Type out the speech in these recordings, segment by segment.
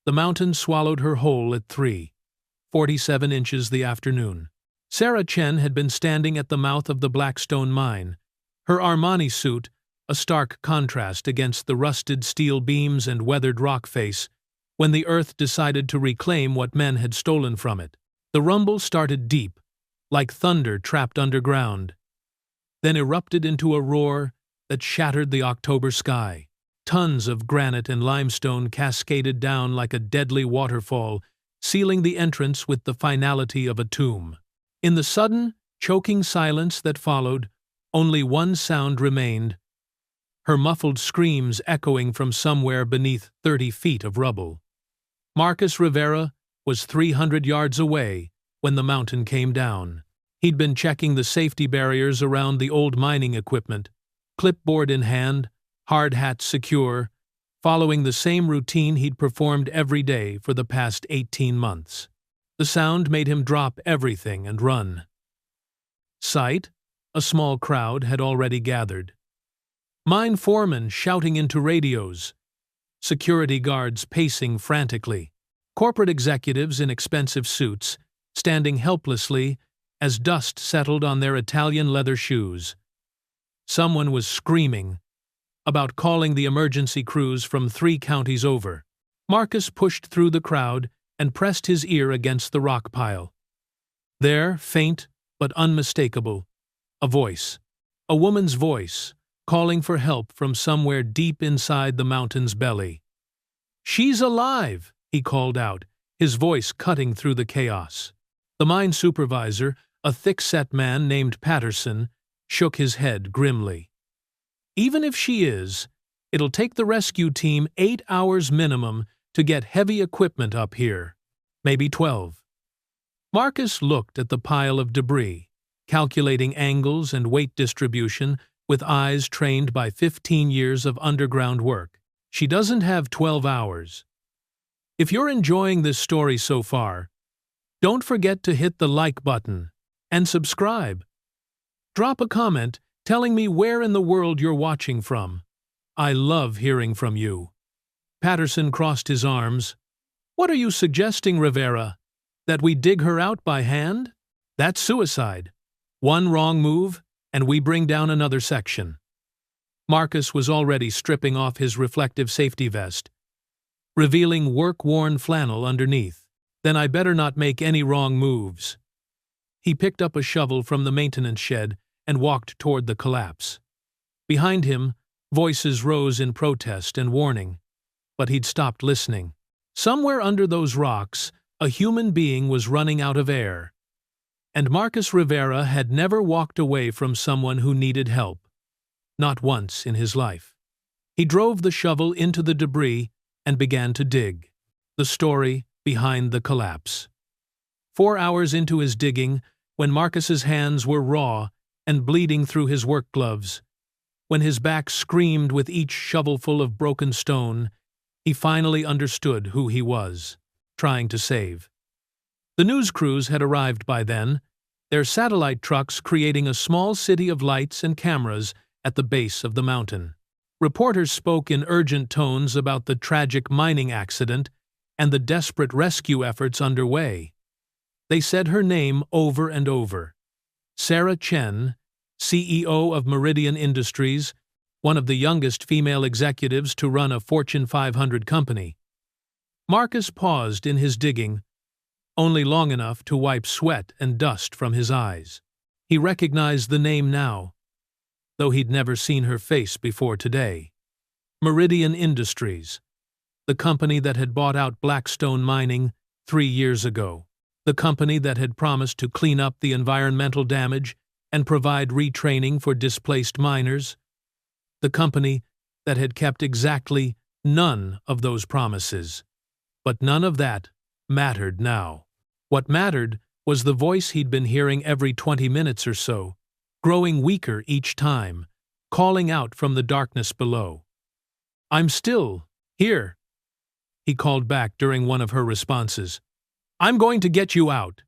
The mountain swallowed her whole at 3:47 inches the afternoon. Sarah Chen had been standing at the mouth of the Blackstone Mine, her Armani suit a stark contrast against the rusted steel beams and weathered rock face, when the earth decided to reclaim what men had stolen from it. The rumble started deep, like thunder trapped underground, then erupted into a roar that shattered the October sky. Tons of granite and limestone cascaded down like a deadly waterfall, sealing the entrance with the finality of a tomb. In the sudden, choking silence that followed, only one sound remained, her muffled screams echoing from somewhere beneath 30 feet of rubble. Marcus Rivera was 300 yards away when the mountain came down. He'd been checking the safety barriers around the old mining equipment, clipboard in hand, hard hat secure, following the same routine he'd performed every day for the past 18 months. The sound made him drop everything and run. Sight, a small crowd had already gathered. Mine foremen shouting into radios, security guards pacing frantically, corporate executives in expensive suits standing helplessly as dust settled on their Italian leather shoes. Someone was screaming about calling the emergency crews from 3 counties over. Marcus pushed through the crowd and pressed his ear against the rock pile. There, faint but unmistakable, a voice, a woman's voice, calling for help from somewhere deep inside the mountain's belly. "She's alive!" he called out, his voice cutting through the chaos. The mine supervisor, a thick-set man named Patterson, shook his head grimly. "Even if she is, it'll take the rescue team 8 hours minimum to get heavy equipment up here, maybe 12. Marcus looked at the pile of debris, calculating angles and weight distribution with eyes trained by 15 years of underground work. She doesn't have 12 hours. If you're enjoying this story so far, don't forget to hit the like button and subscribe. Drop a comment telling me where in the world you're watching from. I love hearing from you." Patterson crossed his arms. "What are you suggesting, Rivera? That we dig her out by hand? That's suicide. One wrong move, and we bring down another section." Marcus was already stripping off his reflective safety vest, revealing work-worn flannel underneath. "Then I better not make any wrong moves." He picked up a shovel from the maintenance shed and walked toward the collapse. Behind him, voices rose in protest and warning, but he'd stopped listening. Somewhere under those rocks, a human being was running out of air. And Marcus Rivera had never walked away from someone who needed help. Not once in his life. He drove the shovel into the debris and began to dig. The story behind the collapse. 4 hours into his digging, when Marcus's hands were raw and bleeding through his work gloves, when his back screamed with each shovelful of broken stone, he finally understood who he was trying to save. The news crews had arrived by then, their satellite trucks creating a small city of lights and cameras at the base of the mountain. Reporters spoke in urgent tones about the tragic mining accident and the desperate rescue efforts underway. They said her name over and over. Sarah Chen, CEO of Meridian Industries, one of the youngest female executives to run a Fortune 500 company. Marcus paused in his digging, only long enough to wipe sweat and dust from his eyes. He recognized the name now, though he'd never seen her face before today. Meridian Industries, the company that had bought out Blackstone Mining 3 years ago, the company that had promised to clean up the environmental damage and provide retraining for displaced miners, the company that had kept exactly none of those promises. But none of that mattered now. What mattered was the voice he'd been hearing every 20 minutes or so, growing weaker each time, calling out from the darkness below. "I'm still here," he called back during one of her responses. "I'm going to get you out."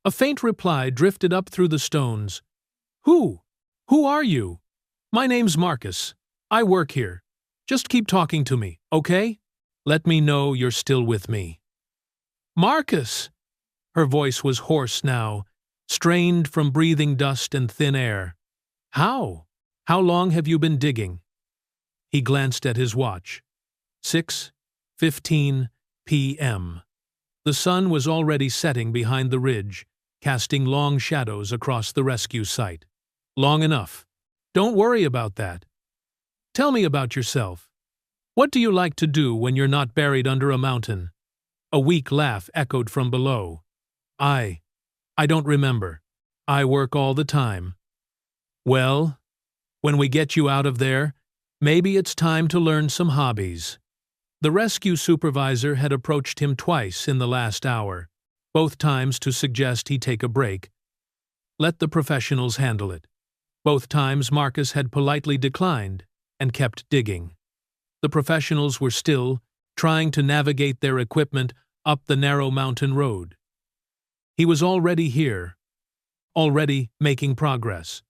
A faint reply drifted up through the stones. Who? Who are you?" "My name's Marcus. I work here. Just keep talking to me, okay?" Let me know you're still with me." "Marcus!" Her voice was hoarse now, strained from breathing dust and thin air. "How? How long have you been digging?" He glanced at his watch. 6:15 p.m. The sun was already setting behind the ridge, casting long shadows across the rescue site. "Long enough. Don't worry about that. Tell me about yourself. What do you like to do when you're not buried under a mountain?" A weak laugh echoed from below. I don't remember. I work all the time." "Well, when we get you out of there, maybe it's time to learn some hobbies." The rescue supervisor had approached him twice in the last hour, both times to suggest he take a break. Let the professionals handle it. Both times Marcus had politely declined and kept digging. The professionals were still trying to navigate their equipment up the narrow mountain road. He was already here, already making progress,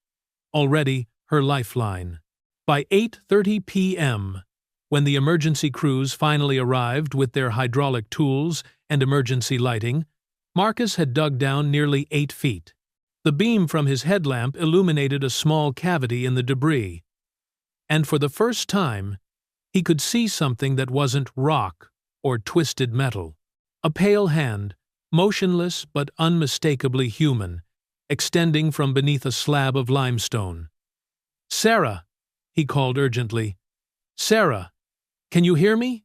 already her lifeline. By 8:30 p.m., when the emergency crews finally arrived with their hydraulic tools and emergency lighting, Marcus had dug down nearly 8 feet. The beam from his headlamp illuminated a small cavity in the debris, and for the first time, he could see something that wasn't rock or twisted metal. A pale hand, motionless but unmistakably human, extending from beneath a slab of limestone. "Sarah," he called urgently. "Sarah, can you hear me?"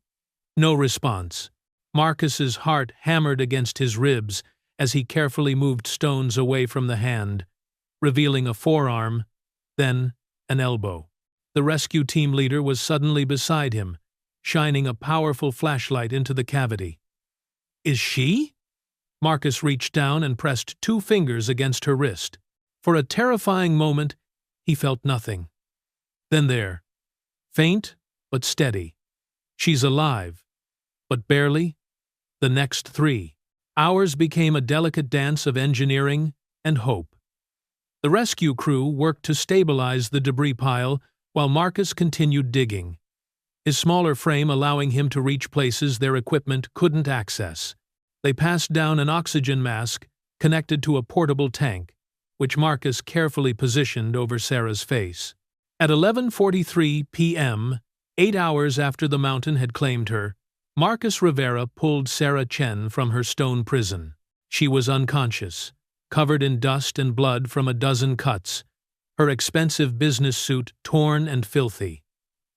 No response. Marcus's heart hammered against his ribs as he carefully moved stones away from the hand, revealing a forearm, then an elbow. The rescue team leader was suddenly beside him, shining a powerful flashlight into the cavity. "Is she?" Marcus reached down and pressed 2 fingers against her wrist. For a terrifying moment, he felt nothing. Then there, faint but steady. "She's alive, but barely." The next 3 hours became a delicate dance of engineering and hope. The rescue crew worked to stabilize the debris pile while Marcus continued digging, his smaller frame allowing him to reach places their equipment couldn't access. They passed down an oxygen mask connected to a portable tank, which Marcus carefully positioned over Sarah's face. At 11:43 p.m., 8 hours after the mountain had claimed her, Marcus Rivera pulled Sarah Chen from her stone prison. She was unconscious, covered in dust and blood from a dozen cuts, her expensive business suit torn and filthy.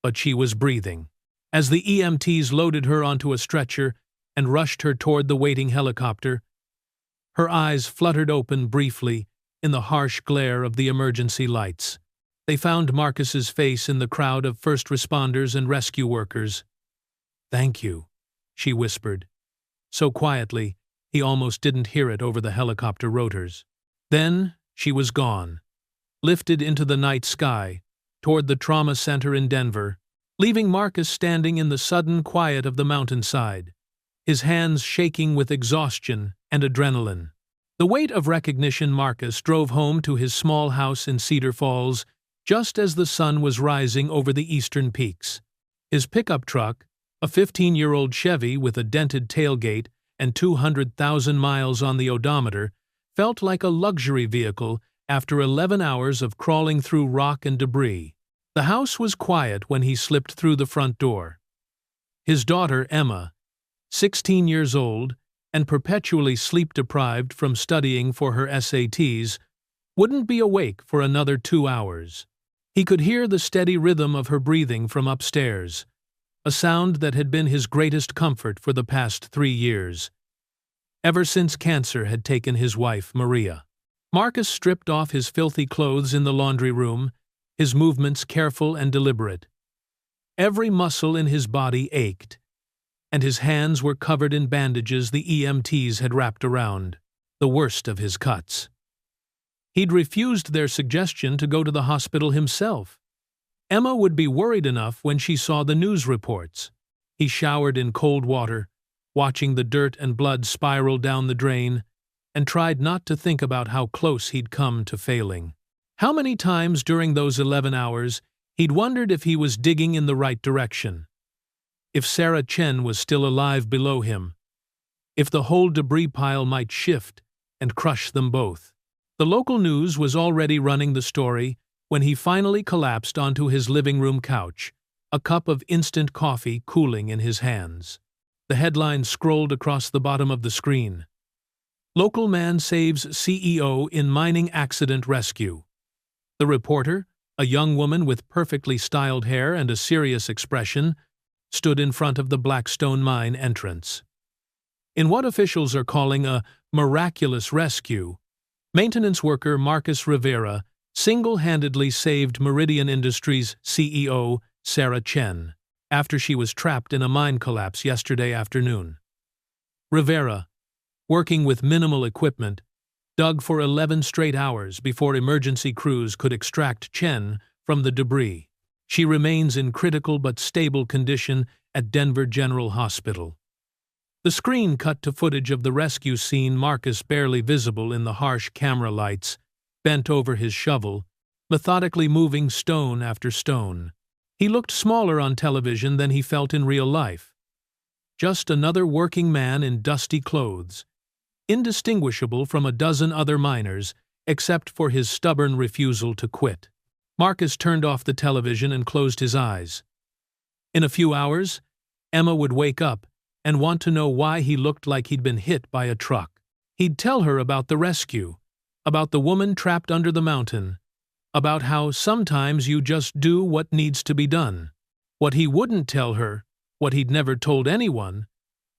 But she was breathing. As the EMTs loaded her onto a stretcher and rushed her toward the waiting helicopter, her eyes fluttered open briefly in the harsh glare of the emergency lights. They found Marcus's face in the crowd of first responders and rescue workers. "Thank you," she whispered, so quietly he almost didn't hear it over the helicopter rotors. Then she was gone, lifted into the night sky, toward the trauma center in Denver, leaving Marcus standing in the sudden quiet of the mountainside, his hands shaking with exhaustion and adrenaline. The weight of recognition Marcus drove home to his small house in Cedar Falls just as the sun was rising over the eastern peaks. His pickup truck, a 15-year-old Chevy with a dented tailgate and 200,000 miles on the odometer, felt like a luxury vehicle after 11 hours of crawling through rock and debris. The house was quiet when he slipped through the front door. His daughter, Emma, 16 years old and perpetually sleep-deprived from studying for her SATs, wouldn't be awake for another 2 hours. He could hear the steady rhythm of her breathing from upstairs, a sound that had been his greatest comfort for the past 3 years, ever since cancer had taken his wife, Maria. Marcus stripped off his filthy clothes in the laundry room, his movements careful and deliberate. Every muscle in his body ached, and his hands were covered in bandages the EMTs had wrapped around, the worst of his cuts. He'd refused their suggestion to go to the hospital himself. Emma would be worried enough when she saw the news reports. He showered in cold water, watching the dirt and blood spiral down the drain, and tried not to think about how close he'd come to failing. How many times during those 11 hours he'd wondered if he was digging in the right direction. if Sarah Chen was still alive below him, if the whole debris pile might shift and crush them both. The local news was already running the story when he finally collapsed onto his living room couch, a cup of instant coffee cooling in his hands. The headline scrolled across the bottom of the screen. Local man saves CEO in mining accident rescue. The reporter, a young woman with perfectly styled hair and a serious expression, stood in front of the Blackstone Mine entrance. In what officials are calling a miraculous rescue, maintenance worker Marcus Rivera single-handedly saved Meridian Industries CEO Sarah Chen after she was trapped in a mine collapse yesterday afternoon. Rivera, working with minimal equipment, dug for 11 straight hours before emergency crews could extract Chen from the debris. She remains in critical but stable condition at Denver General Hospital. The screen cut to footage of the rescue scene, Marcus barely visible in the harsh camera lights, bent over his shovel, methodically moving stone after stone. He looked smaller on television than he felt in real life. Just another working man in dusty clothes, indistinguishable from a dozen other miners, except for his stubborn refusal to quit. Marcus turned off the television and closed his eyes. In a few hours, Emma would wake up and want to know why he looked like he'd been hit by a truck. He'd tell her about the rescue, about the woman trapped under the mountain, about how sometimes you just do what needs to be done. What he wouldn't tell her, what he'd never told anyone,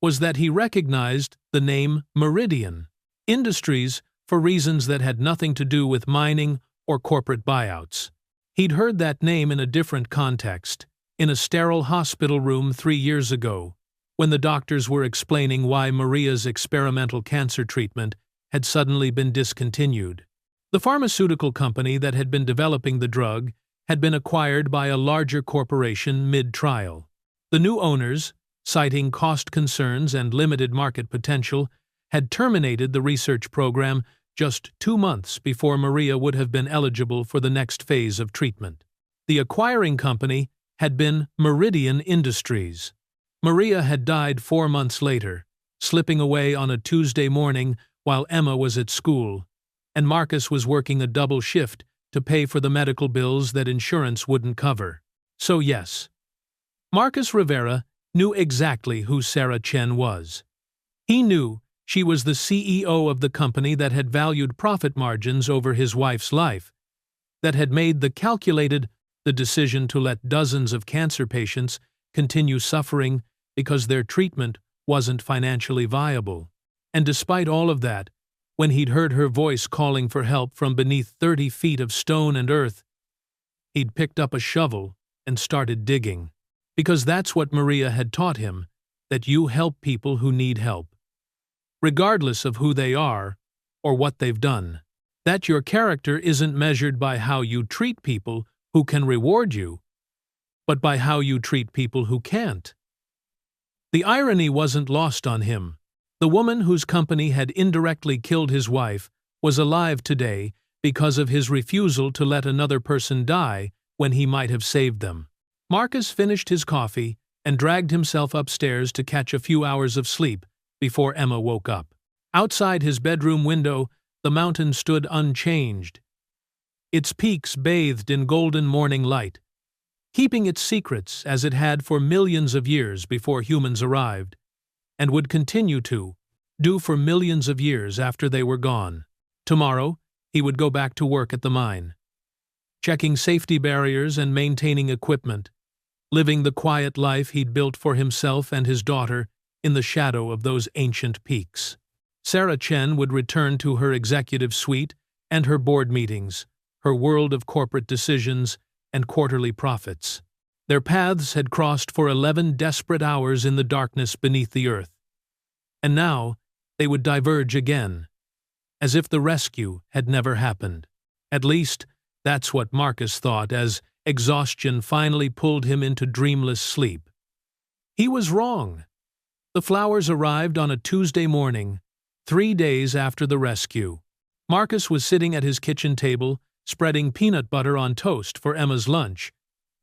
was that he recognized the name Meridian Industries for reasons that had nothing to do with mining or corporate buyouts. He'd heard that name in a different context, in a sterile hospital room 3 years ago, when the doctors were explaining why Maria's experimental cancer treatment had suddenly been discontinued. The pharmaceutical company that had been developing the drug had been acquired by a larger corporation mid-trial. The new owners, citing cost concerns and limited market potential, had terminated the research program just 2 months before Maria would have been eligible for the next phase of treatment. The acquiring company had been Meridian Industries. Maria had died 4 months later, slipping away on a Tuesday morning while Emma was at school, and Marcus was working a double shift to pay for the medical bills that insurance wouldn't cover. So yes, Marcus Rivera knew exactly who Sarah Chen was. He knew she was the CEO of the company that had valued profit margins over his wife's life, that had made the decision to let dozens of cancer patients continue suffering because their treatment wasn't financially viable. And despite all of that, when he'd heard her voice calling for help from beneath 30 feet of stone and earth, he'd picked up a shovel and started digging. Because that's what Maria had taught him, that you help people who need help, regardless of who they are or what they've done. That your character isn't measured by how you treat people who can reward you, but by how you treat people who can't. The irony wasn't lost on him. The woman whose company had indirectly killed his wife was alive today because of his refusal to let another person die when he might have saved them. Marcus finished his coffee and dragged himself upstairs to catch a few hours of sleep before Emma woke up. Outside his bedroom window, the mountain stood unchanged, its peaks bathed in golden morning light, keeping its secrets as it had for millions of years before humans arrived, and would continue to do for millions of years after they were gone. Tomorrow, he would go back to work at the mine, checking safety barriers and maintaining equipment, living the quiet life he'd built for himself and his daughter in the shadow of those ancient peaks. Sarah Chen would return to her executive suite and her board meetings, her world of corporate decisions and quarterly profits. Their paths had crossed for 11 desperate hours in the darkness beneath the earth. And now they would diverge again, as if the rescue had never happened. At least, that's what Marcus thought as exhaustion finally pulled him into dreamless sleep. He was wrong. The flowers arrived on a Tuesday morning, 3 days after the rescue. Marcus was sitting at his kitchen table, spreading peanut butter on toast for Emma's lunch,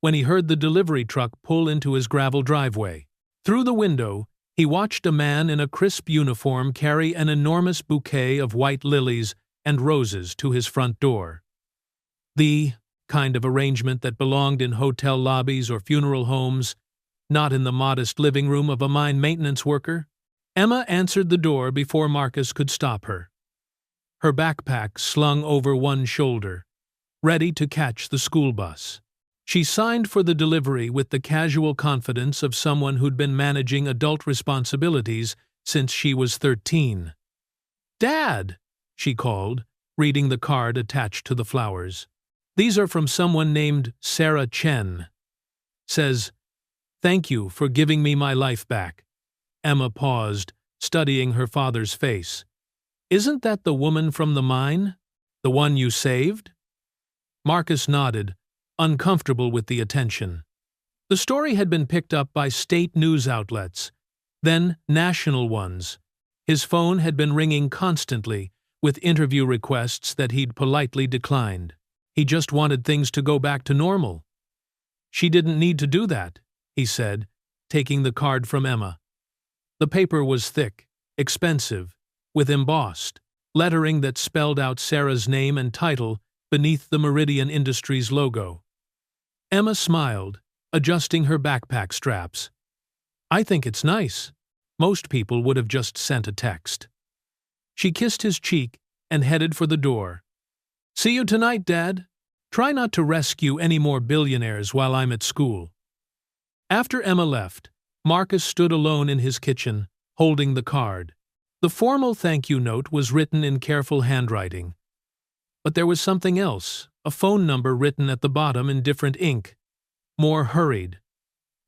when he heard the delivery truck pull into his gravel driveway. Through the window, he watched a man in a crisp uniform carry an enormous bouquet of white lilies and roses to his front door. The kind of arrangement that belonged in hotel lobbies or funeral homes, not in the modest living room of a mine maintenance worker. Emma answered the door before Marcus could stop her. Her backpack slung over one shoulder, ready to catch the school bus. She signed for the delivery with the casual confidence of someone who'd been managing adult responsibilities since she was 13. "Dad!" she called, reading the card attached to the flowers. "These are from someone named Sarah Chen. Says, 'Thank you for giving me my life back.'" Emma paused, studying her father's face. "Isn't that the woman from the mine? The one you saved?" Marcus nodded, uncomfortable with the attention. The story had been picked up by state news outlets, then national ones. His phone had been ringing constantly, with interview requests that he'd politely declined. He just wanted things to go back to normal. "She didn't need to do that," he said, taking the card from Emma. The paper was thick, expensive, with embossed lettering that spelled out Sarah's name and title beneath the Meridian Industries logo. Emma smiled, adjusting her backpack straps. "I think it's nice. Most people would have just sent a text." She kissed his cheek and headed for the door. "See you tonight, Dad. Try not to rescue any more billionaires while I'm at school." After Emma left, Marcus stood alone in his kitchen, holding the card. The formal thank you note was written in careful handwriting. But there was something else, a phone number written at the bottom in different ink. More hurried.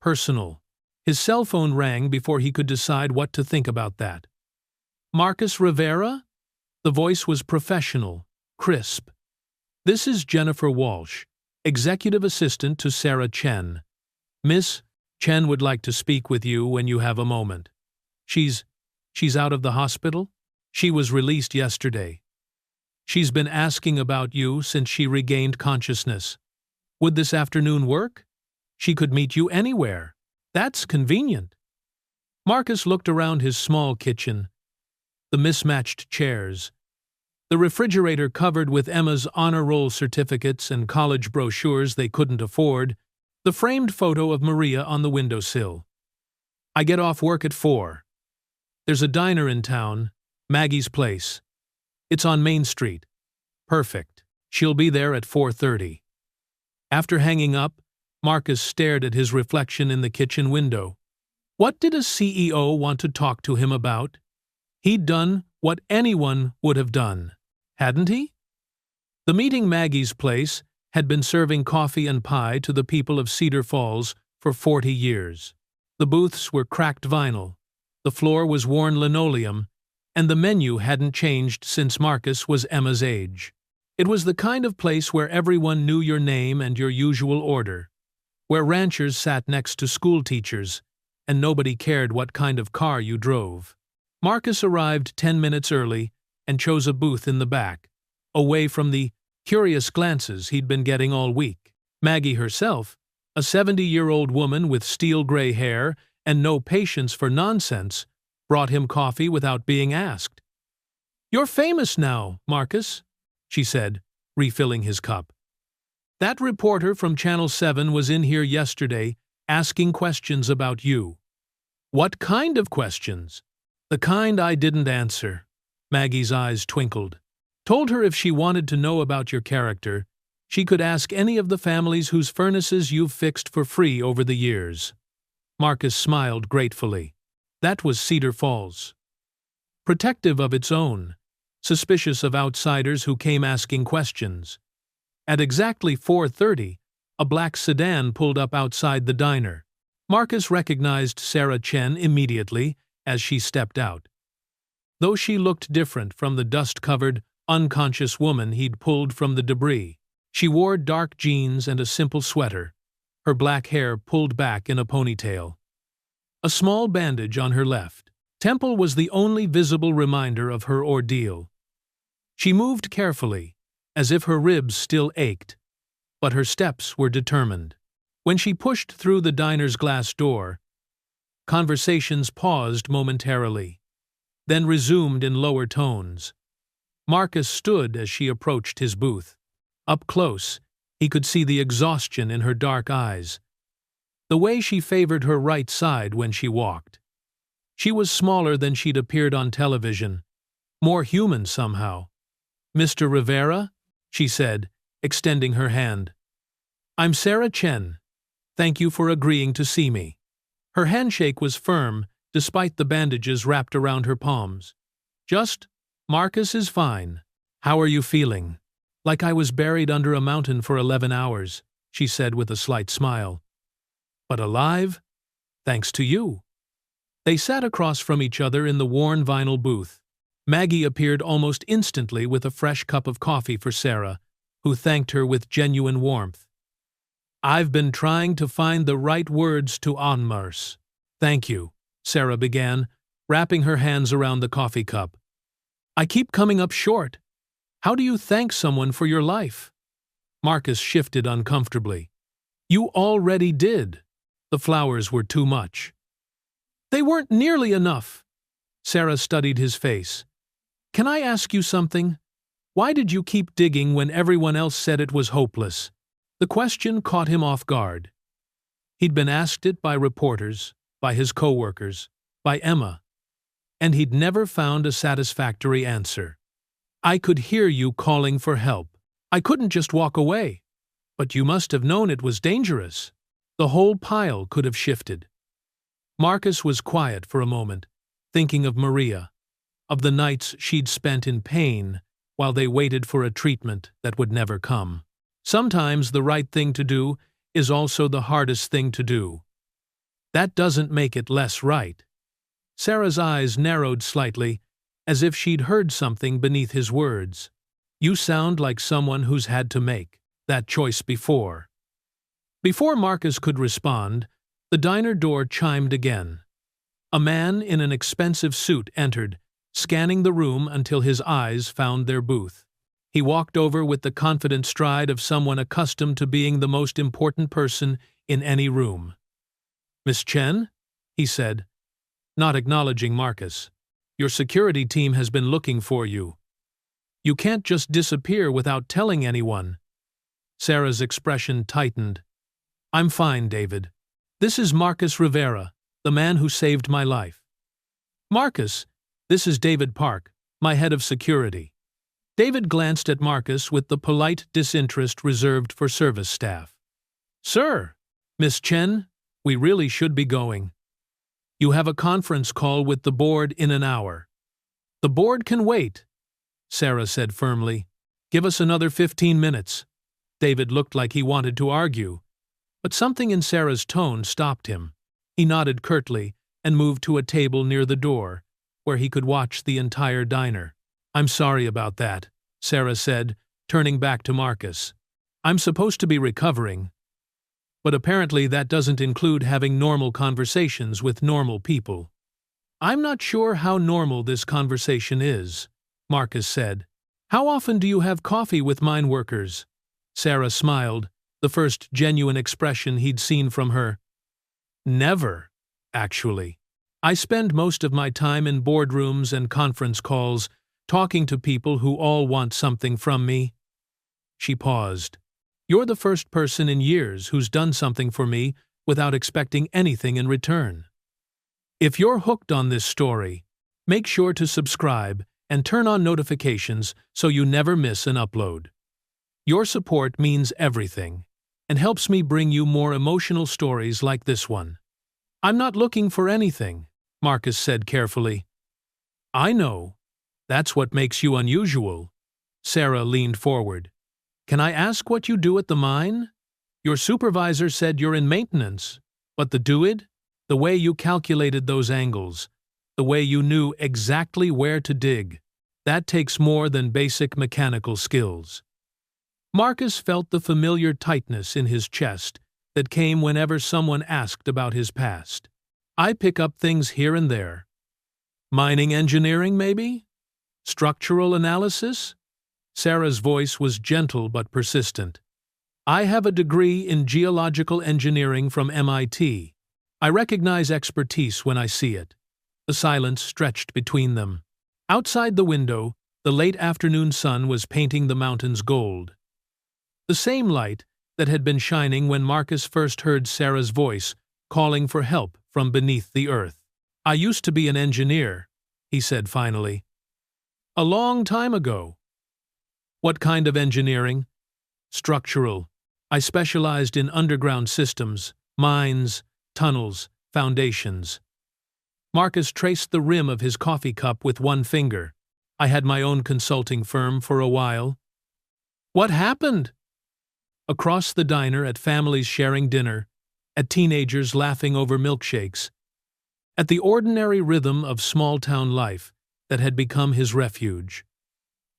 Personal. His cell phone rang before he could decide what to think about that. "Marcus Rivera?" The voice was professional, crisp. "This is Jennifer Walsh, executive assistant to Sarah Chen. Miss Chen would like to speak with you when you have a moment. She's out of the hospital? She was released yesterday. She's been asking about you since she regained consciousness. Would this afternoon work? She could meet you anywhere. That's convenient." Marcus looked around his small kitchen. The mismatched chairs, the refrigerator covered with Emma's honor roll certificates and college brochures they couldn't afford, the framed photo of Maria on the windowsill. "I get off work at 4. There's a diner in town, Maggie's Place. It's on Main Street. Perfect. She'll be there at 4:30. After hanging up, Marcus stared at his reflection in the kitchen window. What did a CEO want to talk to him about? He'd done what anyone would have done, hadn't he? The meeting, Maggie's Place, had been serving coffee and pie to the people of Cedar Falls for 40 years. The booths were cracked vinyl, the floor was worn linoleum, and the menu hadn't changed since Marcus was Emma's age. It was the kind of place where everyone knew your name and your usual order, where ranchers sat next to school teachers, and nobody cared what kind of car you drove. Marcus arrived 10 minutes early and chose a booth in the back, away from the curious glances he'd been getting all week. Maggie herself, a 70-year-old woman with steel-gray hair and no patience for nonsense, brought him coffee without being asked. "You're famous now, Marcus," she said, refilling his cup. "That reporter from Channel 7 was in here yesterday asking questions about you." "What kind of questions?" "The kind I didn't answer." Maggie's eyes twinkled. "Told her if she wanted to know about your character, she could ask any of the families whose furnaces you've fixed for free over the years." Marcus smiled gratefully. That was Cedar Falls. Protective of its own, suspicious of outsiders who came asking questions. At exactly 4:30, a black sedan pulled up outside the diner. Marcus recognized Sarah Chen immediately as she stepped out. Though she looked different from the dust-covered, unconscious woman he'd pulled from the debris, she wore dark jeans and a simple sweater, her black hair pulled back in a ponytail. A small bandage on her left temple was the only visible reminder of her ordeal. She moved carefully, as if her ribs still ached, but her steps were determined. When she pushed through the diner's glass door, Conversations paused momentarily, then resumed in lower tones. Marcus stood as she approached his booth. Up close, he could see the exhaustion in her dark eyes. The way she favored her right side when she walked. She was smaller than she'd appeared on television, more human somehow. "Mr. Rivera?" she said, extending her hand. "I'm Sarah Chen. Thank you for agreeing to see me." Her handshake was firm, despite the bandages wrapped around her palms. "Marcus is fine. How are you feeling?" "Like I was buried under a mountain for 11 hours, she said with a slight smile. "But alive? Thanks to you." They sat across from each other in the worn vinyl booth. Maggie appeared almost instantly with a fresh cup of coffee for Sarah, who thanked her with genuine warmth. "I've been trying to find the right words to unmerse." "Thank you," Sarah began, wrapping her hands around the coffee cup. "I keep coming up short. How do you thank someone for your life?" Marcus shifted uncomfortably. "You already did. The flowers were too much." "They weren't nearly enough." Sarah studied his face. "Can I ask you something? Why did you keep digging when everyone else said it was hopeless?" The question caught him off guard. He'd been asked it by reporters, by his co-workers, by Emma, and he'd never found a satisfactory answer. "I could hear you calling for help. I couldn't just walk away. But you must have known it was dangerous. The whole pile could have shifted." Marcus was quiet for a moment, thinking of Maria, of the nights she'd spent in pain while they waited for a treatment that would never come. Sometimes the right thing to do is also the hardest thing to do. That doesn't make it less right. Sarah's eyes narrowed slightly, as if she'd heard something beneath his words. "You sound like someone who's had to make that choice before." Before Marcus could respond, the diner door chimed again. A man in an expensive suit entered, scanning the room until his eyes found their booth. He walked over with the confident stride of someone accustomed to being the most important person in any room. "Miss Chen?" he said, not acknowledging Marcus. "Your security team has been looking for you. You can't just disappear without telling anyone." Sarah's expression tightened. "I'm fine, David. This is Marcus Rivera, the man who saved my life." "Marcus, this is David Park, my head of security." David glanced at Marcus with the polite disinterest reserved for service staff. "Sir, Miss Chen, we really should be going. You have a conference call with the board in an hour." "The board can wait," Sarah said firmly. "Give us another 15 minutes. David looked like he wanted to argue, but something in Sarah's tone stopped him. He nodded curtly and moved to a table near the door, where he could watch the entire diner. "I'm sorry about that," Sarah said, turning back to Marcus. "I'm supposed to be recovering. But apparently that doesn't include having normal conversations with normal people." "I'm not sure how normal this conversation is," Marcus said. "How often do you have coffee with mine workers?" Sarah smiled, the first genuine expression he'd seen from her. "Never, actually. I spend most of my time in boardrooms and conference calls, talking to people who all want something from me." She paused. "You're the first person in years who's done something for me without expecting anything in return. If you're hooked on this story, make sure to subscribe and turn on notifications so you never miss an upload. Your support means everything and helps me bring you more emotional stories like this one." "I'm not looking for anything," Marcus said carefully. "I know. That's what makes you unusual." Sarah leaned forward. "Can I ask what you do at the mine? Your supervisor said you're in maintenance, but the do-it? The way you calculated those angles, the way you knew exactly where to dig, that takes more than basic mechanical skills." Marcus felt the familiar tightness in his chest that came whenever someone asked about his past. "I pick up things here and there." "Mining engineering, maybe? Structural analysis?" Sarah's voice was gentle but persistent. "I have a degree in geological engineering from MIT. I recognize expertise when I see it. The silence stretched between them. Outside the window, the late afternoon sun was painting the mountains gold. The same light that had been shining when Marcus first heard Sarah's voice calling for help from beneath the earth. "I used to be an engineer," he said finally. "A long time ago." "What kind of engineering?" "Structural. I specialized in underground systems, mines, tunnels, foundations." Marcus traced the rim of his coffee cup with one finger. "I had my own consulting firm for a while." "What happened?" Across the diner, at families sharing dinner, at teenagers laughing over milkshakes, at the ordinary rhythm of small-town life that had become his refuge.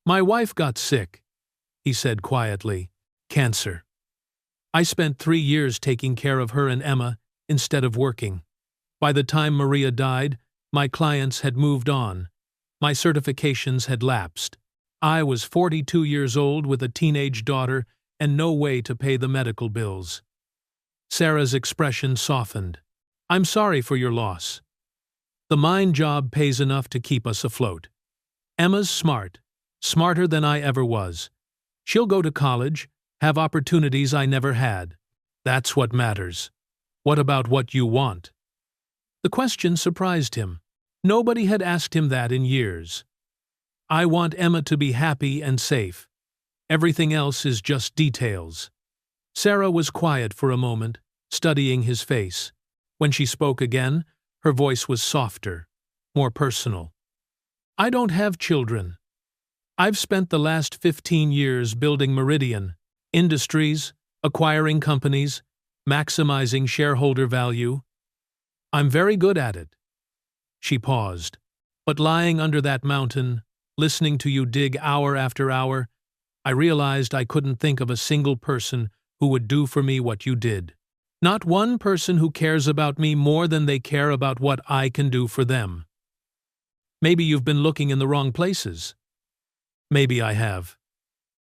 "My wife got sick," he said quietly. "Cancer. I spent 3 years taking care of her and Emma instead of working. By the time Maria died, my clients had moved on. My certifications had lapsed. I was 42 years old with a teenage daughter and no way to pay the medical bills." Sarah's expression softened. "I'm sorry for your loss. The mine job pays enough to keep us afloat. Emma's smart, smarter than I ever was. She'll go to college, have opportunities I never had. That's what matters. What about what you want?" The question surprised him. Nobody had asked him that in years. "I want Emma to be happy and safe. Everything else is just details." Sarah was quiet for a moment, studying his face. When she spoke again, her voice was softer, more personal. "I don't have children. I've spent the last 15 years building Meridian, industries, acquiring companies, maximizing shareholder value. I'm very good at it." She paused. "But lying under that mountain, listening to you dig hour after hour, I realized I couldn't think of a single person who would do for me what you did. Not one person who cares about me more than they care about what I can do for them." "Maybe you've been looking in the wrong places." "Maybe I have."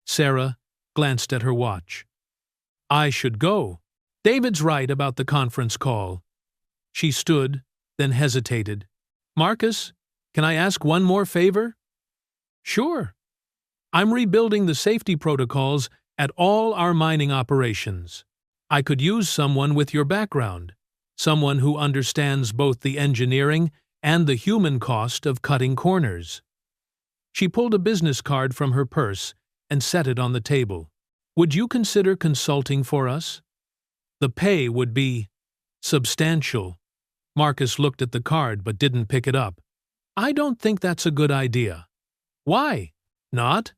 Sarah glanced at her watch. "I should go. David's right about the conference call." She stood, then hesitated. "Marcus, can I ask one more favor?" "Sure. I'm rebuilding the safety protocols at all our mining operations. I could use someone with your background, someone who understands both the engineering and the human cost of cutting corners." She pulled a business card from her purse and set it on the table. "Would you consider consulting for us? The pay would be substantial." Marcus looked at the card but didn't pick it up. "I don't think that's a good idea." "Why not?"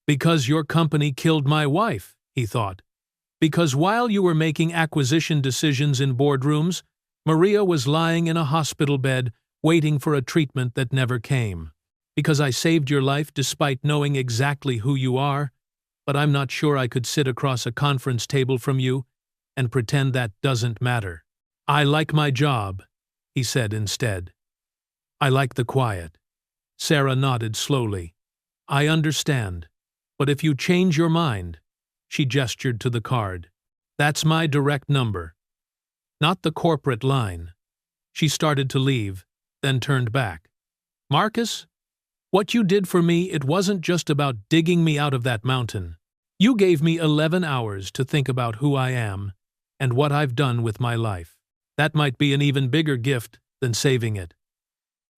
"Because your company killed my wife," he thought. "Because while you were making acquisition decisions in boardrooms, Maria was lying in a hospital bed waiting for a treatment that never came. Because I saved your life despite knowing exactly who you are, but I'm not sure I could sit across a conference table from you and pretend that doesn't matter. I like my job," he said instead. "I like the quiet." Sarah nodded slowly. "I understand. But if you change your mind," she gestured to the card, "that's my direct number. Not the corporate line." She started to leave, then turned back. "Marcus, what you did for me, it wasn't just about digging me out of that mountain. You gave me 11 hours to think about who I am and what I've done with my life. That might be an even bigger gift than saving it."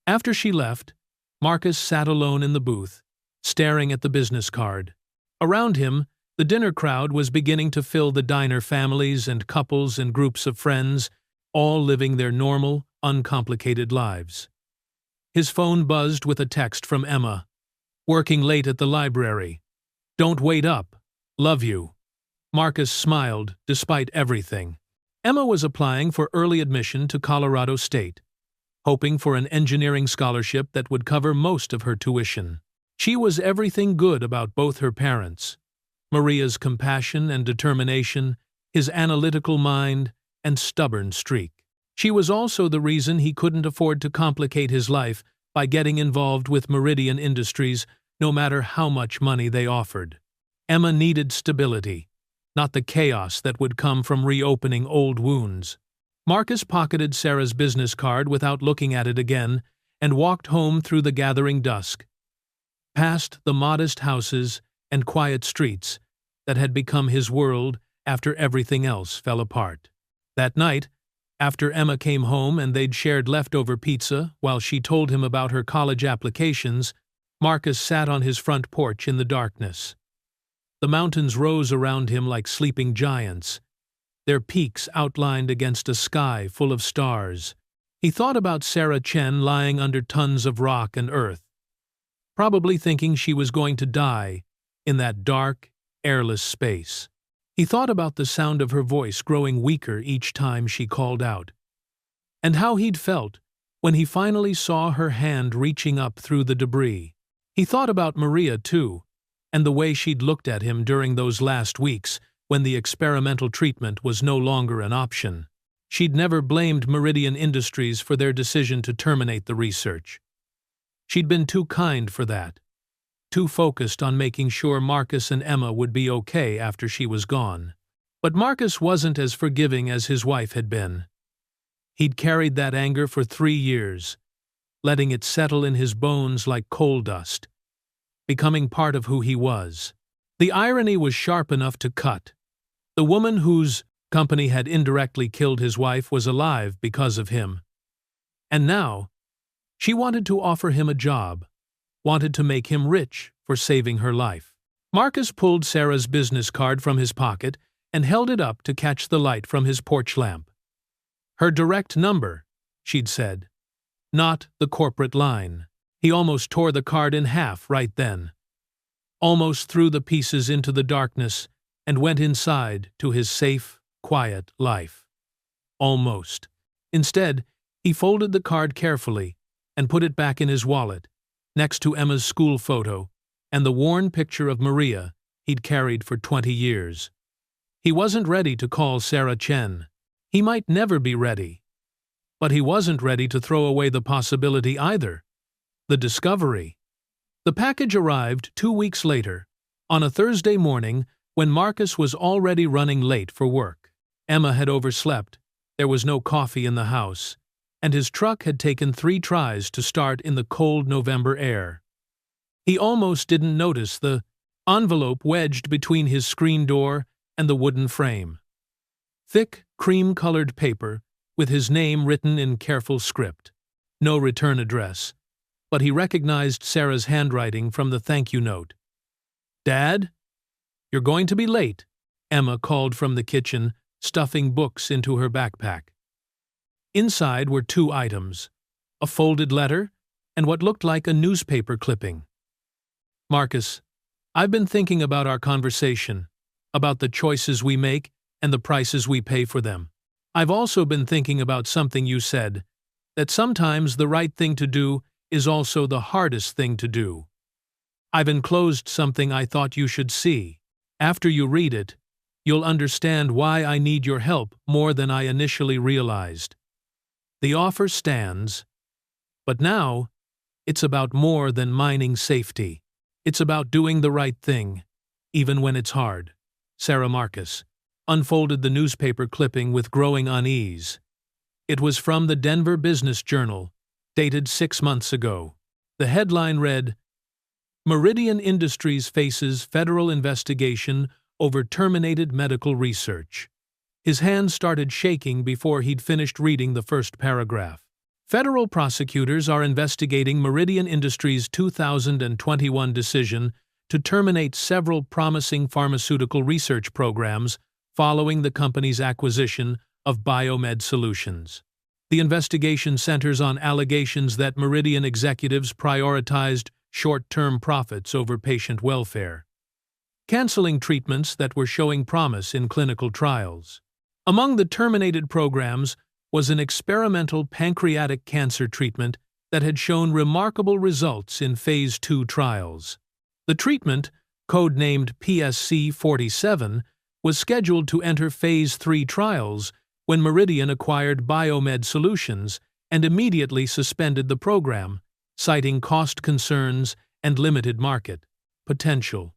After she left, Marcus sat alone in the booth, staring at the business card. Around him, the dinner crowd was beginning to fill the diner, families and couples and groups of friends, all living their normal, uncomplicated lives. His phone buzzed with a text from Emma. "Working late at the library. Don't wait up. Love you." Marcus smiled, despite everything. Emma was applying for early admission to Colorado State, hoping for an engineering scholarship that would cover most of her tuition. She was everything good about both her parents: Maria's compassion and determination, his analytical mind, and stubborn streak. She was also the reason he couldn't afford to complicate his life by getting involved with Meridian Industries, no matter how much money they offered. Emma needed stability, not the chaos that would come from reopening old wounds. Marcus pocketed Sarah's business card without looking at it again and walked home through the gathering dusk, past the modest houses and quiet streets that had become his world after everything else fell apart. That night, after Emma came home and they'd shared leftover pizza while she told him about her college applications, Marcus sat on his front porch in the darkness. The mountains rose around him like sleeping giants, their peaks outlined against a sky full of stars. He thought about Sarah Chen lying under tons of rock and earth, probably thinking she was going to die in that dark, airless space. He thought about the sound of her voice growing weaker each time she called out, and how he'd felt when he finally saw her hand reaching up through the debris. He thought about Maria, too, and the way she'd looked at him during those last weeks when the experimental treatment was no longer an option. She'd never blamed Meridian Industries for their decision to terminate the research. She'd been too kind for that, too focused on making sure Marcus and Emma would be okay after she was gone. But Marcus wasn't as forgiving as his wife had been. He'd carried that anger for 3 years, letting it settle in his bones like coal dust, becoming part of who he was. The irony was sharp enough to cut. The woman whose company had indirectly killed his wife was alive because of him. And now, she wanted to offer him a job, wanted to make him rich for saving her life. Marcus pulled Sarah's business card from his pocket and held it up to catch the light from his porch lamp. Her direct number, she'd said, not the corporate line. He almost tore the card in half right then, almost threw the pieces into the darkness and went inside to his safe, quiet life. Almost. Instead, he folded the card carefully and put it back in his wallet, next to Emma's school photo and the worn picture of Maria he'd carried for 20 years. He wasn't ready to call Sarah Chen. He might never be ready. But he wasn't ready to throw away the possibility either. The discovery. The package arrived 2 weeks later, on a Thursday morning when Marcus was already running late for work. Emma had overslept, there was no coffee in the house, and his truck had taken 3 tries to start in the cold November air. He almost didn't notice the envelope wedged between his screen door and the wooden frame. Thick, cream-colored paper with his name written in careful script. No return address, but he recognized Sarah's handwriting from the thank-you note. "Dad? You're going to be late," Emma called from the kitchen, stuffing books into her backpack. Inside were 2 items, a folded letter and what looked like a newspaper clipping. "Marcus, I've been thinking about our conversation, about the choices we make and the prices we pay for them. I've also been thinking about something you said, that sometimes the right thing to do is also the hardest thing to do. I've enclosed something I thought you should see. After you read it, you'll understand why I need your help more than I initially realized. The offer stands, but now it's about more than mining safety. It's about doing the right thing, even when it's hard." Sarah Marcus unfolded the newspaper clipping with growing unease. It was from the Denver Business Journal, dated 6 months ago. The headline read, "Meridian Industries faces federal investigation over terminated medical research." His hand started shaking before he'd finished reading the first paragraph. Federal prosecutors are investigating Meridian Industries' 2021 decision to terminate several promising pharmaceutical research programs following the company's acquisition of Biomed Solutions. The investigation centers on allegations that Meridian executives prioritized short-term profits over patient welfare, canceling treatments that were showing promise in clinical trials. Among the terminated programs was an experimental pancreatic cancer treatment that had shown remarkable results in Phase 2 trials. The treatment, codenamed PSC-47, was scheduled to enter Phase 3 trials when Meridian acquired Biomed Solutions and immediately suspended the program, citing cost concerns and limited market potential.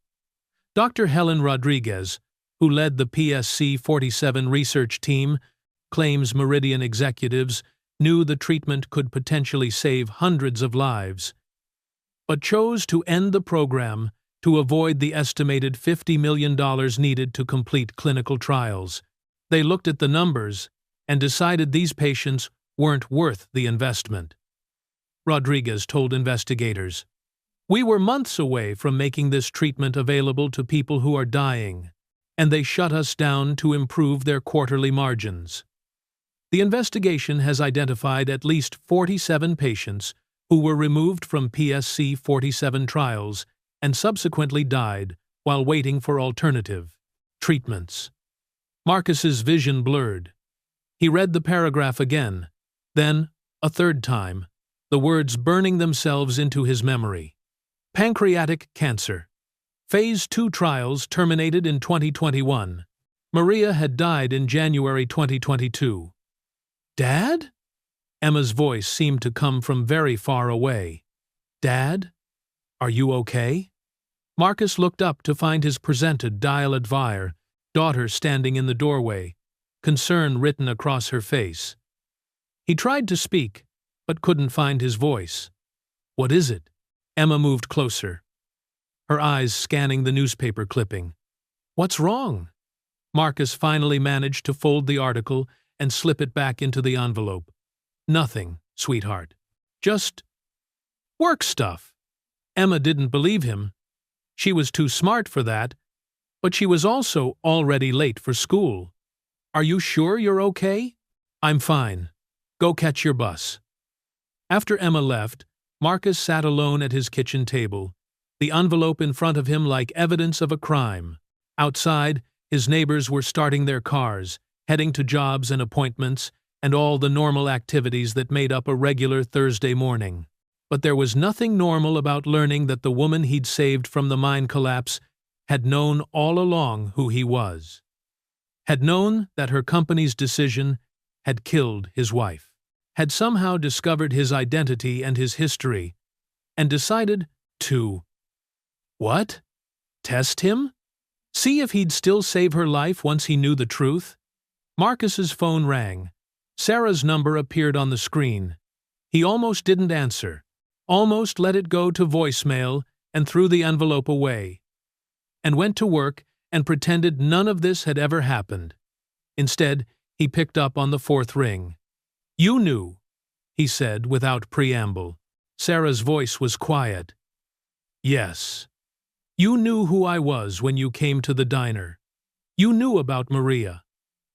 Dr. Helen Rodriguez, who led the PSC-47 research team, claims Meridian executives knew the treatment could potentially save hundreds of lives, but chose to end the program to avoid the estimated $50 million needed to complete clinical trials. They looked at the numbers and decided these patients weren't worth the investment. Rodriguez told investigators, "We were months away from making this treatment available to people who are dying, and they shut us down to improve their quarterly margins." The investigation has identified at least 47 patients who were removed from PSC 47 trials and subsequently died while waiting for alternative treatments. Marcus's vision blurred. He read the paragraph again, then, a third time, the words burning themselves into his memory. Pancreatic cancer. Phase 2 trials terminated in 2021. Maria had died in January 2022. "Dad?" Emma's voice seemed to come from very far away. "Dad? Are you okay?" Marcus looked up to find his presented Dial-Advire daughter standing in the doorway, concern written across her face. He tried to speak, but couldn't find his voice. "What is it?" Emma moved closer, her eyes scanning the newspaper clipping. "What's wrong?" Marcus finally managed to fold the article and slip it back into the envelope. "Nothing, sweetheart. Just work stuff." Emma didn't believe him. She was too smart for that, but she was also already late for school. "Are you sure you're okay?" "I'm fine. Go catch your bus." After Emma left, Marcus sat alone at his kitchen table, the envelope in front of him like evidence of a crime. Outside, his neighbors were starting their cars, heading to jobs and appointments, and all the normal activities that made up a regular Thursday morning. But there was nothing normal about learning that the woman he'd saved from the mine collapse had known all along who he was. Had known that her company's decision had killed his wife. Had somehow discovered his identity and his history, and decided to… What? Test him? See if he'd still save her life once he knew the truth? Marcus's phone rang. Sarah's number appeared on the screen. He almost didn't answer, almost let it go to voicemail and threw the envelope away, and went to work and pretended none of this had ever happened. Instead, he picked up on the fourth ring. "You knew," he said without preamble. Sarah's voice was quiet. "Yes. You knew who I was when you came to the diner. You knew about Maria.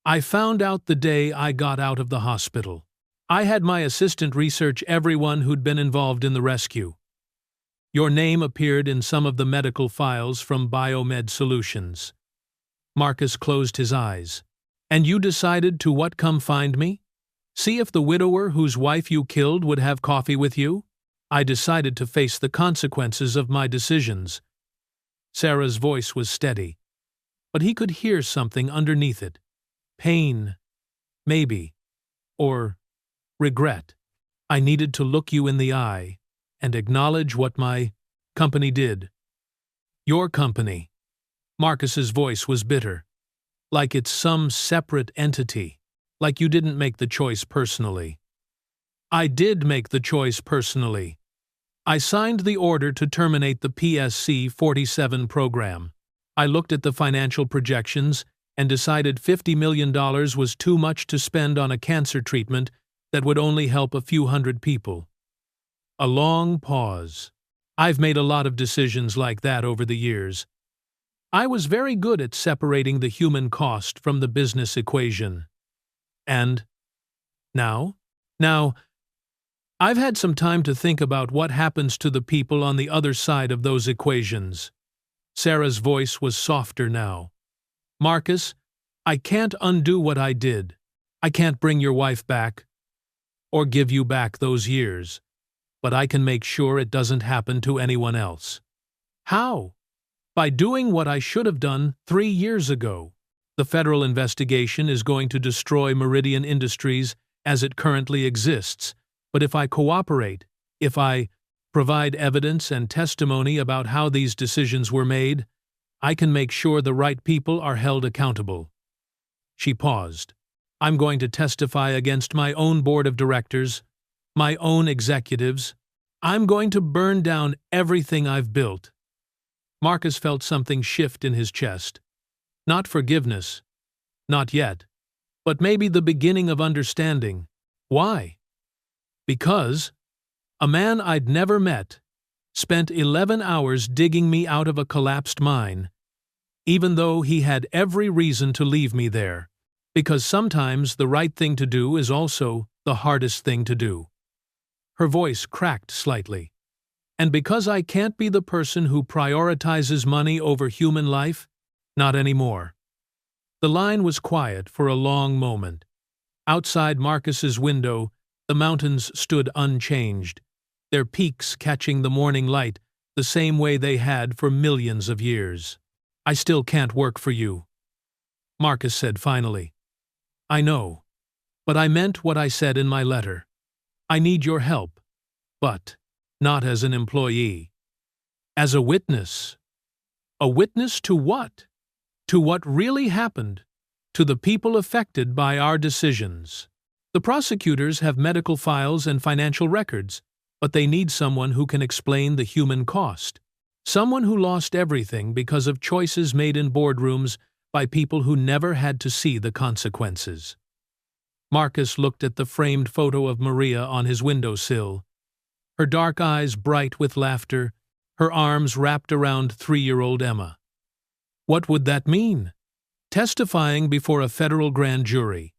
I found out the day I got out of the hospital. I had my assistant research everyone who'd been involved in the rescue. Your name appeared in some of the medical files from Biomed Solutions." Marcus closed his eyes. "And you decided to what, come find me? See if the widower whose wife you killed would have coffee with you? I decided to face the consequences of my decisions." Sarah's voice was steady, but he could hear something underneath it. Pain, maybe, or regret. "I needed to look you in the eye and acknowledge what my company did." "Your company." Marcus's voice was bitter, like it's some separate entity, like you didn't make the choice personally. "I did make the choice personally. I signed the order to terminate the PSC 47 program. I looked at the financial projections and decided $50 million was too much to spend on a cancer treatment that would only help a few hundred people." A long pause. "I've made a lot of decisions like that over the years. I was very good at separating the human cost from the business equation. And now, I've had some time to think about what happens to the people on the other side of those equations." Sarah's voice was softer now. "Marcus, I can't undo what I did. I can't bring your wife back, or give you back those years, but I can make sure it doesn't happen to anyone else." "How?" "By doing what I should have done 3 years ago. The federal investigation is going to destroy Meridian Industries as it currently exists, but if I cooperate, if I provide evidence and testimony about how these decisions were made, I can make sure the right people are held accountable." She paused. I'm going to testify against my own board of directors, my own executives. I'm going to burn down everything I've built." Marcus felt something shift in his chest. Not forgiveness. Not yet. But maybe the beginning of understanding. Why? Because a man I'd never met spent 11 hours digging me out of a collapsed mine, even though he had every reason to leave me there. Because sometimes the right thing to do is also the hardest thing to do. Her voice cracked slightly. And because I can't be the person who prioritizes money over human life, not anymore. The line was quiet for a long moment. Outside Marcus's window, the mountains stood unchanged, their peaks catching the morning light the same way they had for millions of years. "I still can't work for you," Marcus said finally. "I know, but I meant what I said in my letter. I need your help, but not as an employee. As a witness." "A witness to what?" "To what really happened, to the people affected by our decisions. The prosecutors have medical files and financial records, but they need someone who can explain the human cost. Someone who lost everything because of choices made in boardrooms by people who never had to see the consequences." Marcus looked at the framed photo of Maria on his windowsill, her dark eyes bright with laughter, her arms wrapped around 3-year-old Emma. What would that mean? Testifying before a federal grand jury,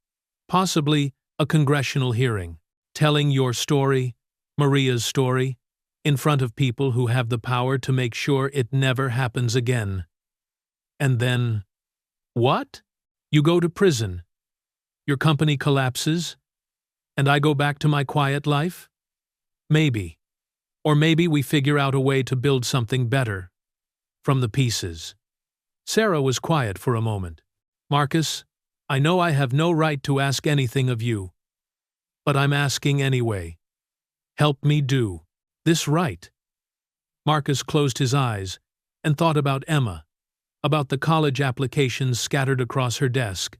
possibly a congressional hearing, telling your story, Maria's story, in front of people who have the power to make sure it never happens again. And then, what? You go to prison. Your company collapses, and I go back to my quiet life? Maybe. Or maybe we figure out a way to build something better. From the pieces. Sarah was quiet for a moment. "Marcus, I know I have no right to ask anything of you, but I'm asking anyway. Help me do this right." Marcus closed his eyes and thought about Emma, about the college applications scattered across her desk,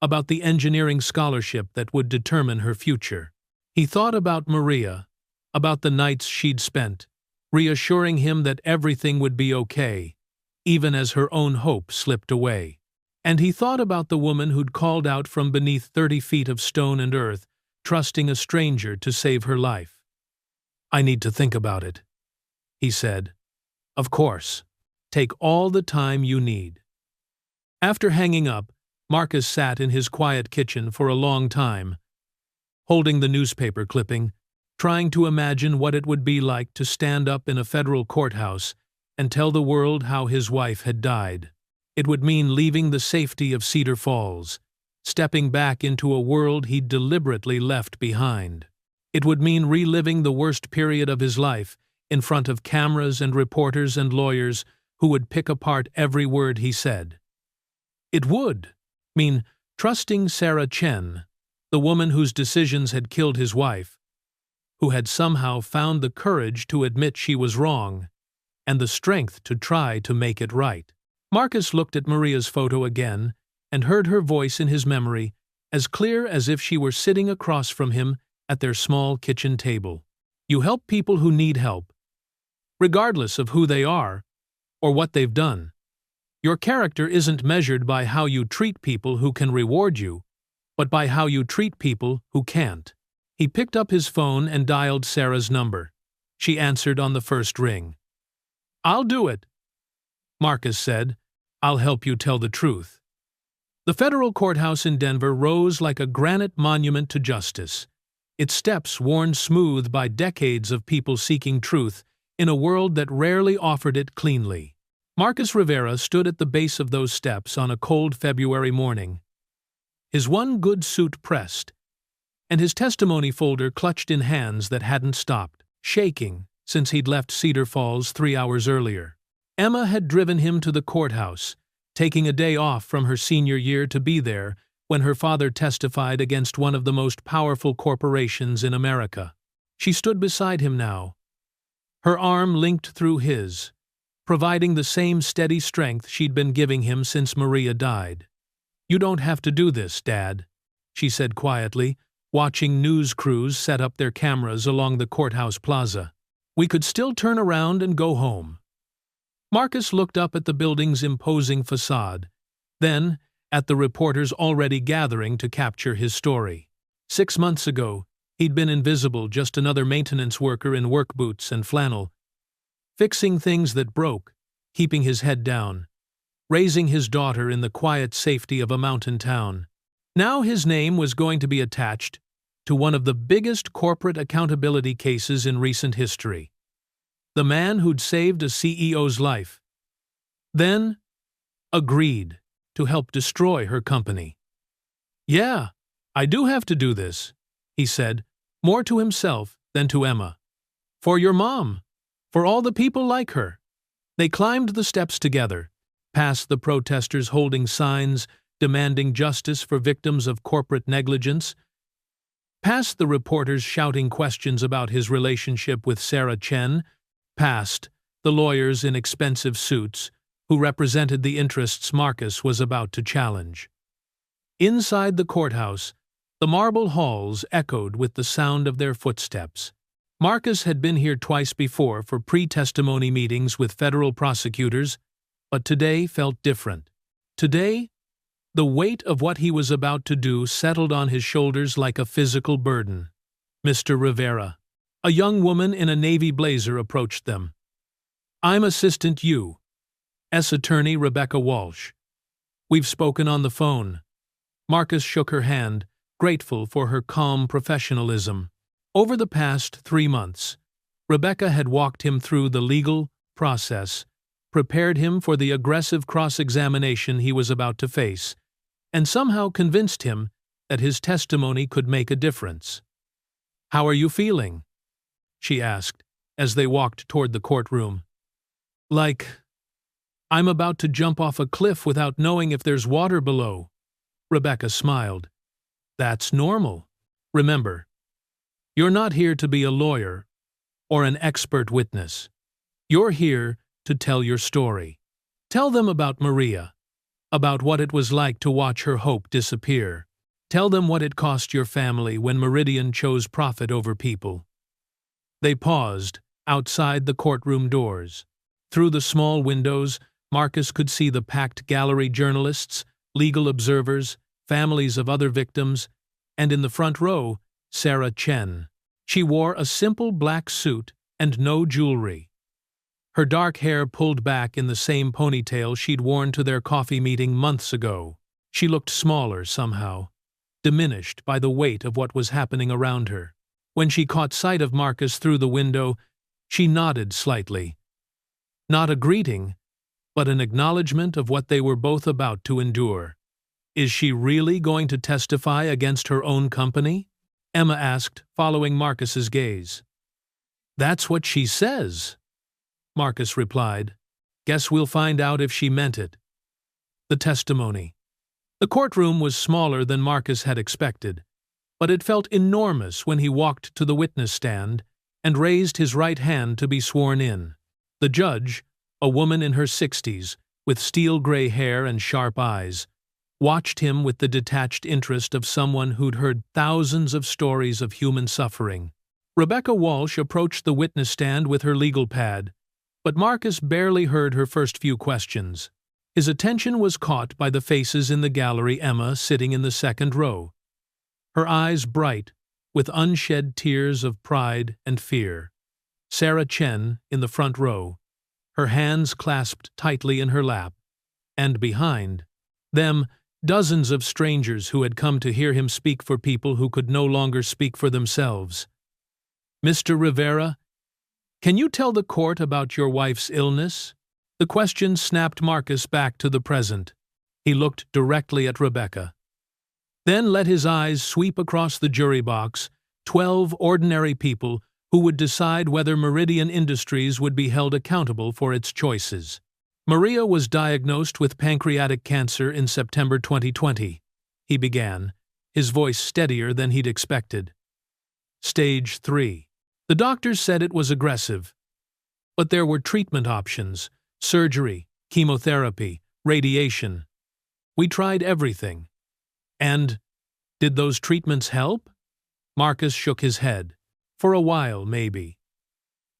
about the engineering scholarship that would determine her future. He thought about Maria, about the nights she'd spent, reassuring him that everything would be okay, even as her own hope slipped away. And he thought about the woman who'd called out from beneath 30 feet of stone and earth, trusting a stranger to save her life. "I need to think about it," he said. "Of course. Take all the time you need." After hanging up, Marcus sat in his quiet kitchen for a long time, holding the newspaper clipping, trying to imagine what it would be like to stand up in a federal courthouse and tell the world how his wife had died. It would mean leaving the safety of Cedar Falls, stepping back into a world he'd deliberately left behind. It would mean reliving the worst period of his life in front of cameras and reporters and lawyers who would pick apart every word he said. It would mean trusting Sarah Chen, the woman whose decisions had killed his wife, who had somehow found the courage to admit she was wrong, and the strength to try to make it right. Marcus looked at Maria's photo again and heard her voice in his memory, as clear as if she were sitting across from him at their small kitchen table. "You help people who need help, regardless of who they are or what they've done. Your character isn't measured by how you treat people who can reward you, but by how you treat people who can't." He picked up his phone and dialed Sarah's number. She answered on the first ring. "I'll do it," Marcus said. "I'll help you tell the truth." The federal courthouse in Denver rose like a granite monument to justice, its steps worn smooth by decades of people seeking truth in a world that rarely offered it cleanly. Marcus Rivera stood at the base of those steps on a cold February morning, his one good suit pressed, and his testimony folder clutched in hands that hadn't stopped shaking since he'd left Cedar Falls 3 hours earlier. Emma had driven him to the courthouse, taking a day off from her senior year to be there when her father testified against one of the most powerful corporations in America. She stood beside him now, her arm linked through his, providing the same steady strength she'd been giving him since Maria died. "You don't have to do this, Dad," she said quietly, watching news crews set up their cameras along the courthouse plaza. "We could still turn around and go home." Marcus looked up at the building's imposing facade, then at the reporters already gathering to capture his story. 6 months ago, he'd been invisible, just another maintenance worker in work boots and flannel, fixing things that broke, keeping his head down, raising his daughter in the quiet safety of a mountain town. Now his name was going to be attached to one of the biggest corporate accountability cases in recent history. The man who'd saved a CEO's life, then agreed to help destroy her company. "Yeah, I do have to do this," he said, more to himself than to Emma. "For your mom, for all the people like her." They climbed the steps together, past the protesters holding signs demanding justice for victims of corporate negligence, past the reporters shouting questions about his relationship with Sarah Chen, past the lawyers in expensive suits who represented the interests Marcus was about to challenge. Inside the courthouse, the marble halls echoed with the sound of their footsteps. Marcus had been here twice before for pre-testimony meetings with federal prosecutors, but today felt different. Today, the weight of what he was about to do settled on his shoulders like a physical burden. "Mr. Rivera." A young woman in a navy blazer approached them. "I'm Assistant U.S. Attorney Rebecca Walsh. We've spoken on the phone." Marcus shook her hand, grateful for her calm professionalism. Over the past 3 months, Rebecca had walked him through the legal process, prepared him for the aggressive cross-examination he was about to face, and somehow convinced him that his testimony could make a difference. "How are you feeling?" she asked, as they walked toward the courtroom. "Like I'm about to jump off a cliff without knowing if there's water below." Rebecca smiled. "That's normal. Remember, you're not here to be a lawyer or an expert witness. You're here to tell your story. Tell them about Maria, about what it was like to watch her hope disappear. Tell them what it cost your family when Meridian chose profit over people." They paused outside the courtroom doors. Through the small windows, Marcus could see the packed gallery, journalists, legal observers, families of other victims, and in the front row, Sarah Chen. She wore a simple black suit and no jewelry. Her dark hair pulled back in the same ponytail she'd worn to their coffee meeting months ago. She looked smaller somehow, diminished by the weight of what was happening around her. When she caught sight of Marcus through the window, she nodded slightly. Not a greeting, but an acknowledgement of what they were both about to endure. "Is she really going to testify against her own company?" Emma asked, following Marcus's gaze. "That's what she says," Marcus replied. "Guess we'll find out if she meant it." The testimony. The courtroom was smaller than Marcus had expected, but it felt enormous when he walked to the witness stand and raised his right hand to be sworn in. The judge, a woman in her 60s, with steel-gray hair and sharp eyes, watched him with the detached interest of someone who'd heard thousands of stories of human suffering. Rebecca Walsh approached the witness stand with her legal pad, but Marcus barely heard her first few questions. His attention was caught by the faces in the gallery. Emma sitting in the second row, her eyes bright with unshed tears of pride and fear. Sarah Chen in the front row, her hands clasped tightly in her lap, and behind them, dozens of strangers who had come to hear him speak for people who could no longer speak for themselves. "Mr. Rivera, can you tell the court about your wife's illness?" The question snapped Marcus back to the present. He looked directly at Rebecca, then let his eyes sweep across the jury box, 12 ordinary people who would decide whether Meridian Industries would be held accountable for its choices. "Maria was diagnosed with pancreatic cancer in September 2020, he began, his voice steadier than he'd expected. "Stage 3. The doctors said it was aggressive, but there were treatment options: surgery, chemotherapy, radiation. We tried everything. And Did those treatments help? Marcus shook his head. For a while, maybe.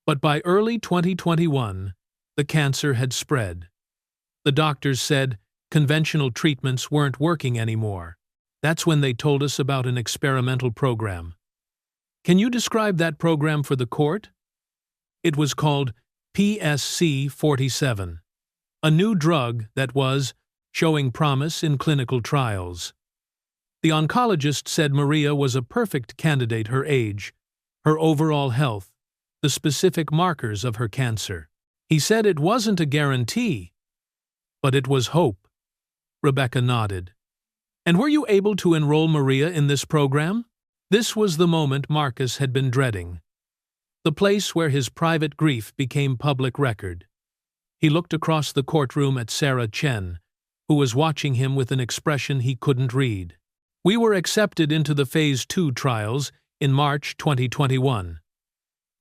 But by early 2021, the cancer had spread. The doctors said conventional treatments weren't working anymore. That's when they told us about an experimental program. Can you describe that program for the court? It was called PSC-47, a new drug that was showing promise in clinical trials. The oncologist said Maria was a perfect candidate: her age, her overall health, the specific markers of her cancer. He said it wasn't a guarantee, but it was hope. Rebecca nodded. And were you able to enroll Maria in this program? This was the moment Marcus had been dreading. The place where his private grief became public record. He looked across the courtroom at Sarah Chen, who was watching him with an expression he couldn't read. We were accepted into the Phase 2 trials in March 2021.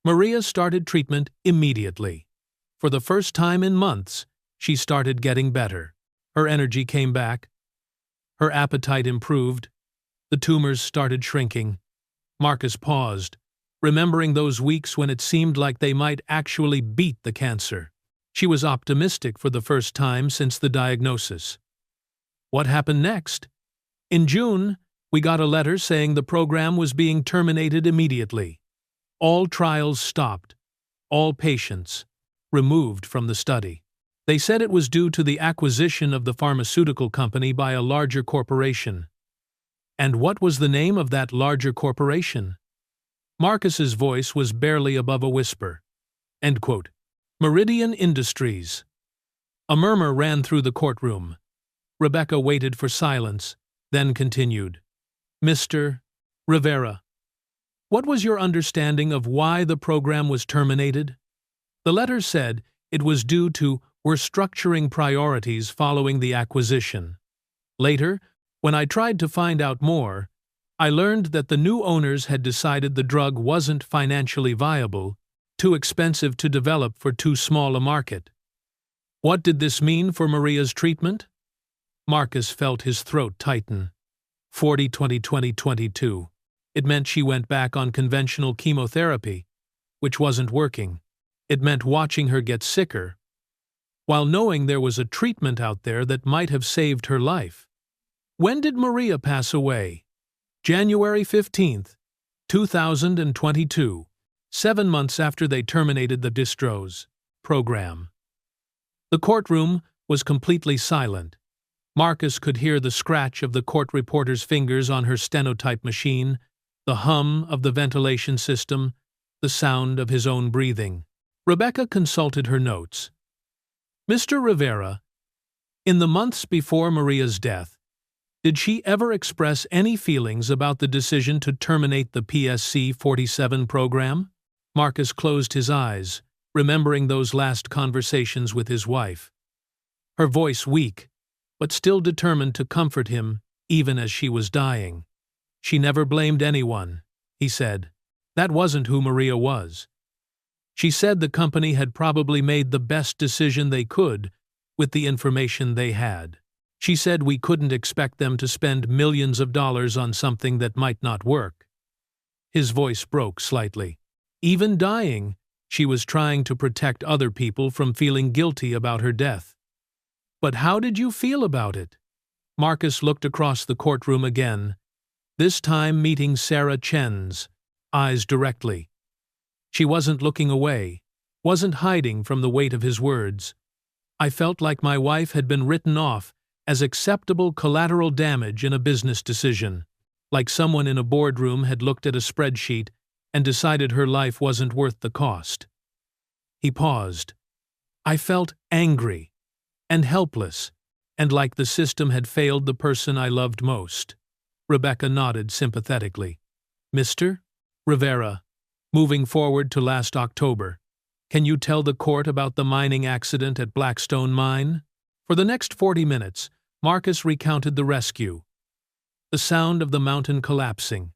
Maria started treatment immediately. For the first time in months, she started getting better. Her energy came back. Her appetite improved. The tumors started shrinking. Marcus paused, remembering those weeks when it seemed like they might actually beat the cancer. She was optimistic for the first time since the diagnosis. What happened next? In June, we got a letter saying the program was being terminated immediately. All trials stopped. All patients removed from the study. They said it was due to the acquisition of the pharmaceutical company by a larger corporation. And what was the name of that larger corporation? Marcus's voice was barely above a whisper. End quote. Meridian Industries. A murmur ran through the courtroom. Rebecca waited for silence, then continued. Mr. Rivera, what was your understanding of why the program was terminated? The letter said it was due to "we're structuring priorities following the acquisition." Later, when I tried to find out more, I learned that the new owners had decided the drug wasn't financially viable, too expensive to develop for too small a market. What did this mean for Maria's treatment? Marcus felt his throat tighten. 2020-2022. It meant she went back on conventional chemotherapy, which wasn't working. It meant watching her get sicker, while knowing there was a treatment out there that might have saved her life. When did Maria pass away? January 15th, 2022, 7 months after they terminated the distros program. The courtroom was completely silent. Marcus could hear the scratch of the court reporter's fingers on her stenotype machine, the hum of the ventilation system, the sound of his own breathing. Rebecca consulted her notes. Mr. Rivera, in the months before Maria's death, did she ever express any feelings about the decision to terminate the PSC-47 program? Marcus closed his eyes, remembering those last conversations with his wife. Her voice weak, but still determined to comfort him even as she was dying. She never blamed anyone, he said. That wasn't who Maria was. She said the company had probably made the best decision they could with the information they had. She said we couldn't expect them to spend millions of dollars on something that might not work. His voice broke slightly. Even dying, she was trying to protect other people from feeling guilty about her death. But how did you feel about it? Marcus looked across the courtroom again, this time meeting Sarah Chen's eyes directly. She wasn't looking away, wasn't hiding from the weight of his words. I felt like my wife had been written off as acceptable collateral damage in a business decision, like someone in a boardroom had looked at a spreadsheet and decided her life wasn't worth the cost. He paused. I felt angry and helpless, and like the system had failed the person I loved most. Rebecca nodded sympathetically. Mr. Rivera, moving forward to last October, can you tell the court about the mining accident at Blackstone Mine? For the next 40 minutes, Marcus recounted the rescue. The sound of the mountain collapsing,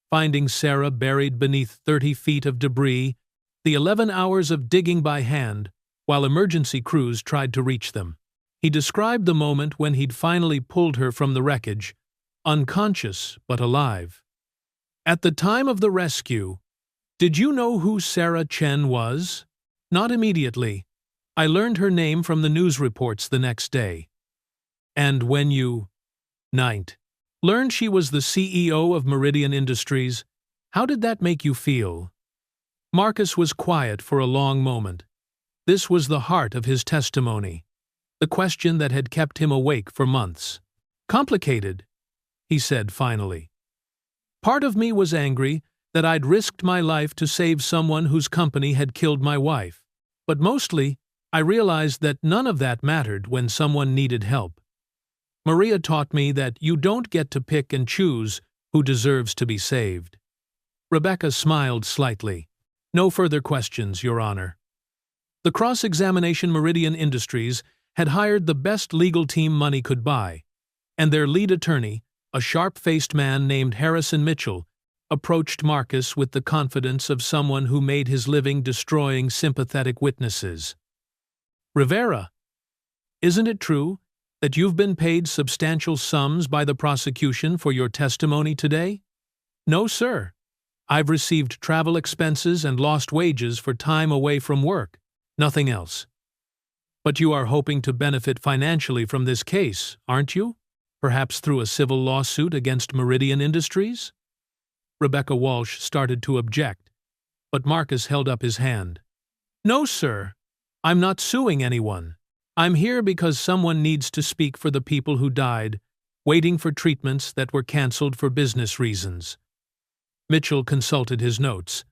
finding Sarah buried beneath 30 feet of debris, the 11 hours of digging by hand while emergency crews tried to reach them. He described the moment when he'd finally pulled her from the wreckage, unconscious but alive. At the time of the rescue, did you know who Sarah Chen was? Not immediately. I learned her name from the news reports the next day. And when you, ninth, learned she was the CEO of Meridian Industries, how did that make you feel? Marcus was quiet for a long moment. This was the heart of his testimony, the question that had kept him awake for months. Complicated, he said finally. Part of me was angry that I'd risked my life to save someone whose company had killed my wife. But mostly, I realized that none of that mattered when someone needed help. Maria taught me that you don't get to pick and choose who deserves to be saved. Rebecca smiled slightly. No further questions, Your Honor. The cross-examination Meridian Industries had hired the best legal team money could buy, and their lead attorney, a sharp-faced man named Harrison Mitchell, approached Marcus with the confidence of someone who made his living destroying sympathetic witnesses. Rivera, isn't it true that you've been paid substantial sums by the prosecution for your testimony today? No, sir. I've received travel expenses and lost wages for time away from work. Nothing else. But you are hoping to benefit financially from this case, aren't you? Perhaps through a civil lawsuit against Meridian Industries? Rebecca Walsh started to object, but Marcus held up his hand. No, sir. I'm not suing anyone. I'm here because someone needs to speak for the people who died, waiting for treatments that were canceled for business reasons. Mitchell consulted his notes.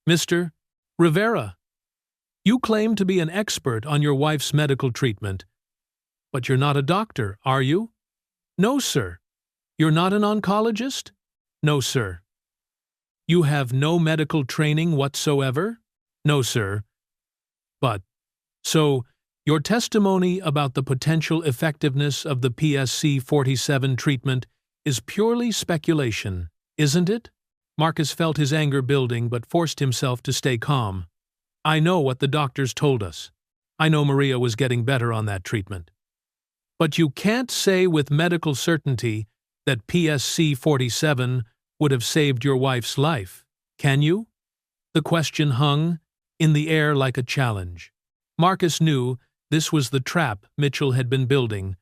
Mr. Rivera, you claim to be an expert on your wife's medical treatment, but you're not a doctor, are you? No, sir. You're not an oncologist? No, sir. You have no medical training whatsoever? No, sir. But, so, your testimony about the potential effectiveness of the PSC-47 treatment is purely speculation, isn't it? Marcus felt his anger building but forced himself to stay calm. I know what the doctors told us. I know Maria was getting better on that treatment. But you can't say with medical certainty that PSC-47 would have saved your wife's life, can you? The question hung in the air like a challenge. Marcus knew this was the trap Mitchell had been building,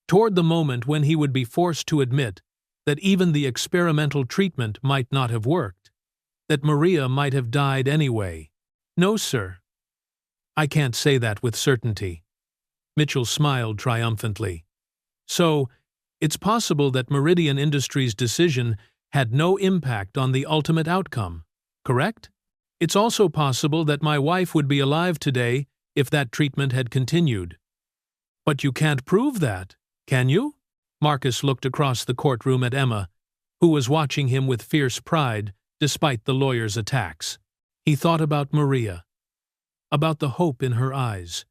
toward the moment when he would be forced to admit that even the experimental treatment might not have worked, that Maria might have died anyway. No, sir. I can't say that with certainty. Mitchell smiled triumphantly. So, it's possible that Meridian Industries' decision had no impact on the ultimate outcome, correct? It's also possible that my wife would be alive today if that treatment had continued. But you can't prove that, can you? Marcus looked across the courtroom at Emma, who was watching him with fierce pride despite the lawyer's attacks. He thought about Maria, about the hope in her eyes.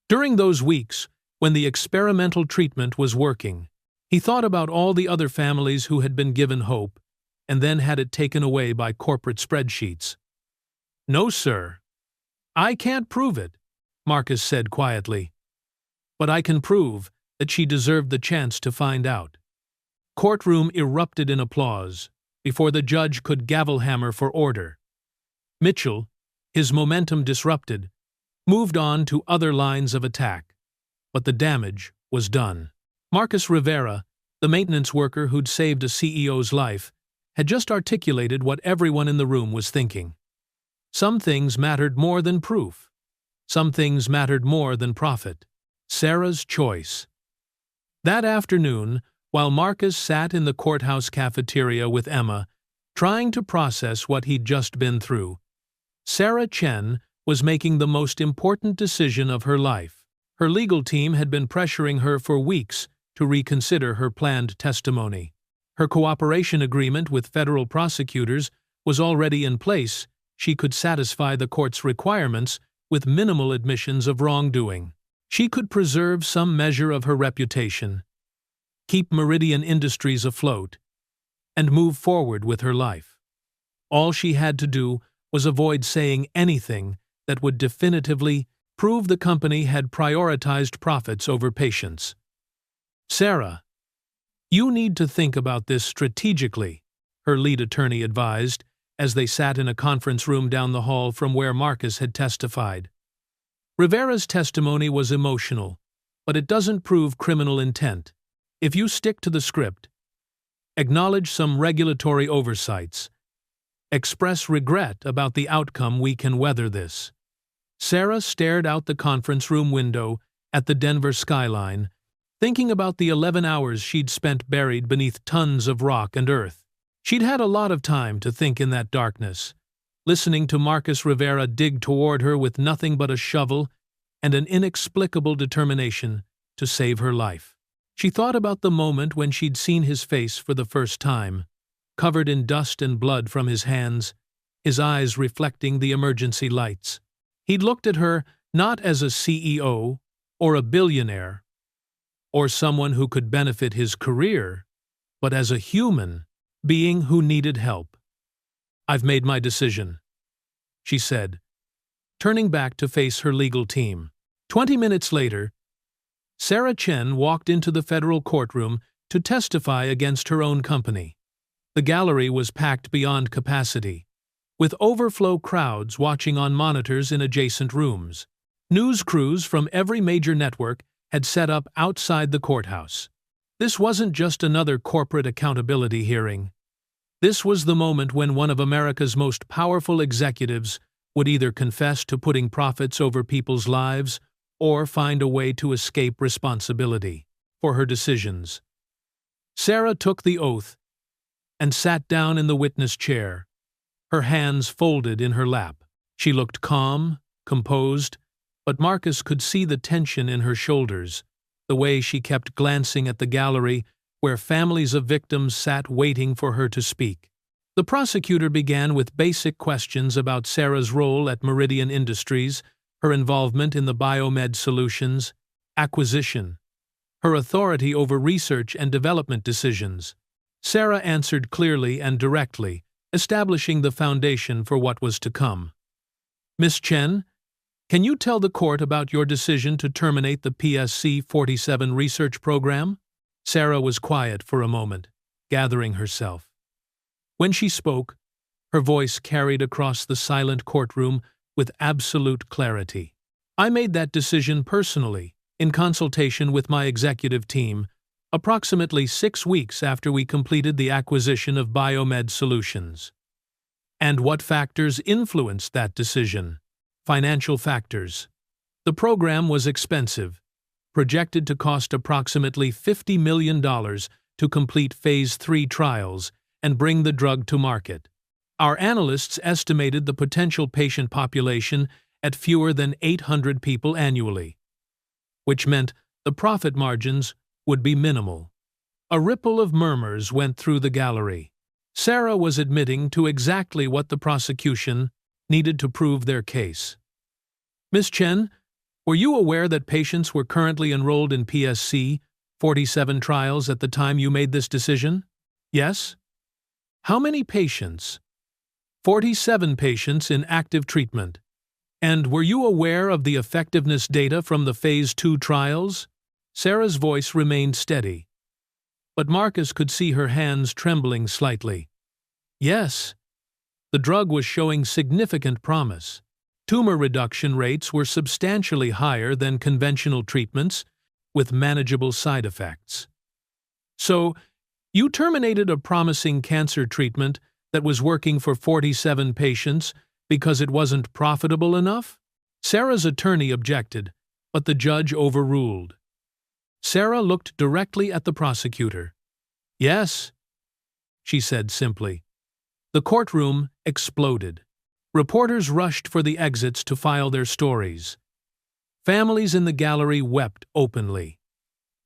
During those weeks, when the experimental treatment was working, he thought about all the other families who had been given hope and then had it taken away by corporate spreadsheets. No, sir. I can't prove it, Marcus said quietly. But I can prove that she deserved the chance to find out. Courtroom erupted in applause before the judge could gavel hammer for order. Mitchell, his momentum disrupted, moved on to other lines of attack, but the damage was done. Marcus Rivera, the maintenance worker who'd saved a CEO's life, had just articulated what everyone in the room was thinking. Some things mattered more than proof. Some things mattered more than profit. Sarah's choice. That afternoon, while Marcus sat in the courthouse cafeteria with Emma, trying to process what he'd just been through, Sarah Chen was making the most important decision of her life. Her legal team had been pressuring her for weeks to reconsider her planned testimony. Her cooperation agreement with federal prosecutors was already in place. She could satisfy the court's requirements with minimal admissions of wrongdoing. She could preserve some measure of her reputation, keep Meridian Industries afloat, and move forward with her life. All she had to do was avoid saying anything that would definitively prove the company had prioritized profits over patients. Sarah, "You need to think about this strategically," her lead attorney advised, as they sat in a conference room down the hall from where Marcus had testified. "Rivera's testimony was emotional, but it doesn't prove criminal intent. If you stick to the script, acknowledge some regulatory oversights, express regret about the outcome, we can weather this." Sarah stared out the conference room window at the Denver skyline, thinking about the 11 hours she'd spent buried beneath tons of rock and earth. She'd had a lot of time to think in that darkness, listening to Marcus Rivera dig toward her with nothing but a shovel and an inexplicable determination to save her life. She thought about the moment when she'd seen his face for the first time, covered in dust and blood from his hands, his eyes reflecting the emergency lights. He'd looked at her not as a CEO or a billionaire or someone who could benefit his career, but as a human being who needed help. "I've made my decision," she said, turning back to face her legal team. 20 minutes later, Sarah Chen walked into the federal courtroom to testify against her own company. The gallery was packed beyond capacity, with overflow crowds watching on monitors in adjacent rooms. News crews from every major network had set up outside the courthouse. This wasn't just another corporate accountability hearing. This was the moment when one of America's most powerful executives would either confess to putting profits over people's lives or find a way to escape responsibility for her decisions. Sarah took the oath and sat down in the witness chair, her hands folded in her lap. She looked calm, composed, but Marcus could see the tension in her shoulders, the way she kept glancing at the gallery where families of victims sat waiting for her to speak. The prosecutor began with basic questions about Sarah's role at Meridian Industries, her involvement in the biomed solutions acquisition, her authority over research and development decisions. Sarah answered clearly and directly, establishing the foundation for what was to come. "Miss Chen, can you tell the court about your decision to terminate the PSC-47 research program?" Sarah was quiet for a moment, gathering herself. When she spoke, her voice carried across the silent courtroom with absolute clarity. "I made that decision personally, in consultation with my executive team, approximately 6 weeks after we completed the acquisition of Biomed Solutions." "And what factors influenced that decision?" "Financial factors. The program was expensive, projected to cost approximately $50 million to complete Phase 3 trials and bring the drug to market. Our analysts estimated the potential patient population at fewer than 800 people annually, which meant the profit margins would be minimal." A ripple of murmurs went through the gallery. Sarah was admitting to exactly what the prosecution needed to prove their case. "Miss Chen, were you aware that patients were currently enrolled in PSC-47 trials at the time you made this decision?" "Yes." "How many patients?" 47 patients in active treatment. "And were you aware of the effectiveness data from the Phase 2 trials?" Sarah's voice remained steady, but Marcus could see her hands trembling slightly. "Yes." The drug was showing significant promise. Tumor reduction rates were substantially higher than conventional treatments, with manageable side effects. "So, you terminated a promising cancer treatment that was working for 47 patients because it wasn't profitable enough?" Sarah's attorney objected, but the judge overruled. Sarah looked directly at the prosecutor. "Yes," she said simply. The courtroom exploded. Reporters rushed for the exits to file their stories. Families in the gallery wept openly.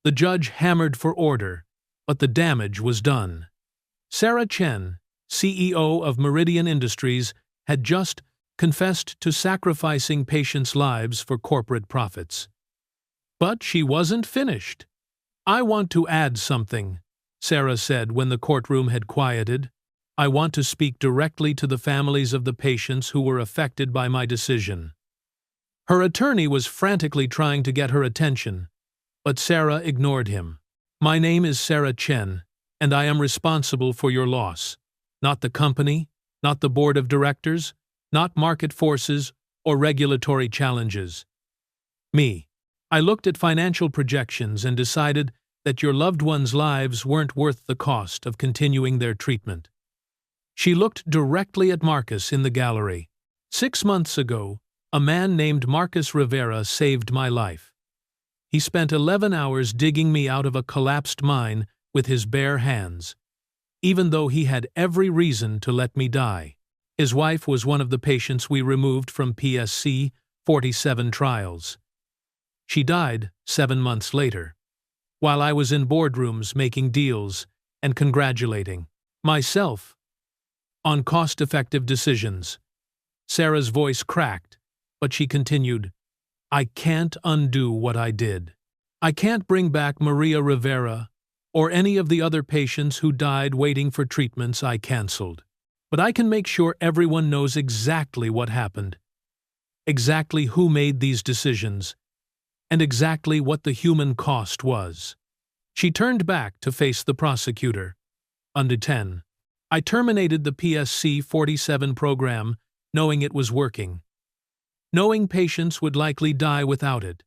The judge hammered for order, but the damage was done. Sarah Chen, CEO of Meridian Industries, had just confessed to sacrificing patients' lives for corporate profits. But she wasn't finished. "I want to add something," Sarah said when the courtroom had quieted. "I want to speak directly to the families of the patients who were affected by my decision." Her attorney was frantically trying to get her attention, but Sarah ignored him. My name is Sarah Chen, and I am responsible for your loss. Not the company, not the board of directors, not market forces or regulatory challenges. Me. I looked at financial projections and decided that your loved ones' lives weren't worth the cost of continuing their treatment. She looked directly at Marcus in the gallery. 6 months ago, a man named Marcus Rivera saved my life. He spent 11 hours digging me out of a collapsed mine with his bare hands, even though he had every reason to let me die. His wife was one of the patients we removed from PSC 47 trials. She died 7 months later, while I was in boardrooms making deals and congratulating myself on cost-effective decisions. Sarah's voice cracked, but she continued, I can't undo what I did. I can't bring back Maria Rivera or any of the other patients who died waiting for treatments I canceled. But I can make sure everyone knows exactly what happened, exactly who made these decisions, and exactly what the human cost was. She turned back to face the prosecutor. Under 10. I terminated the PSC 47 program knowing it was working, knowing patients would likely die without it,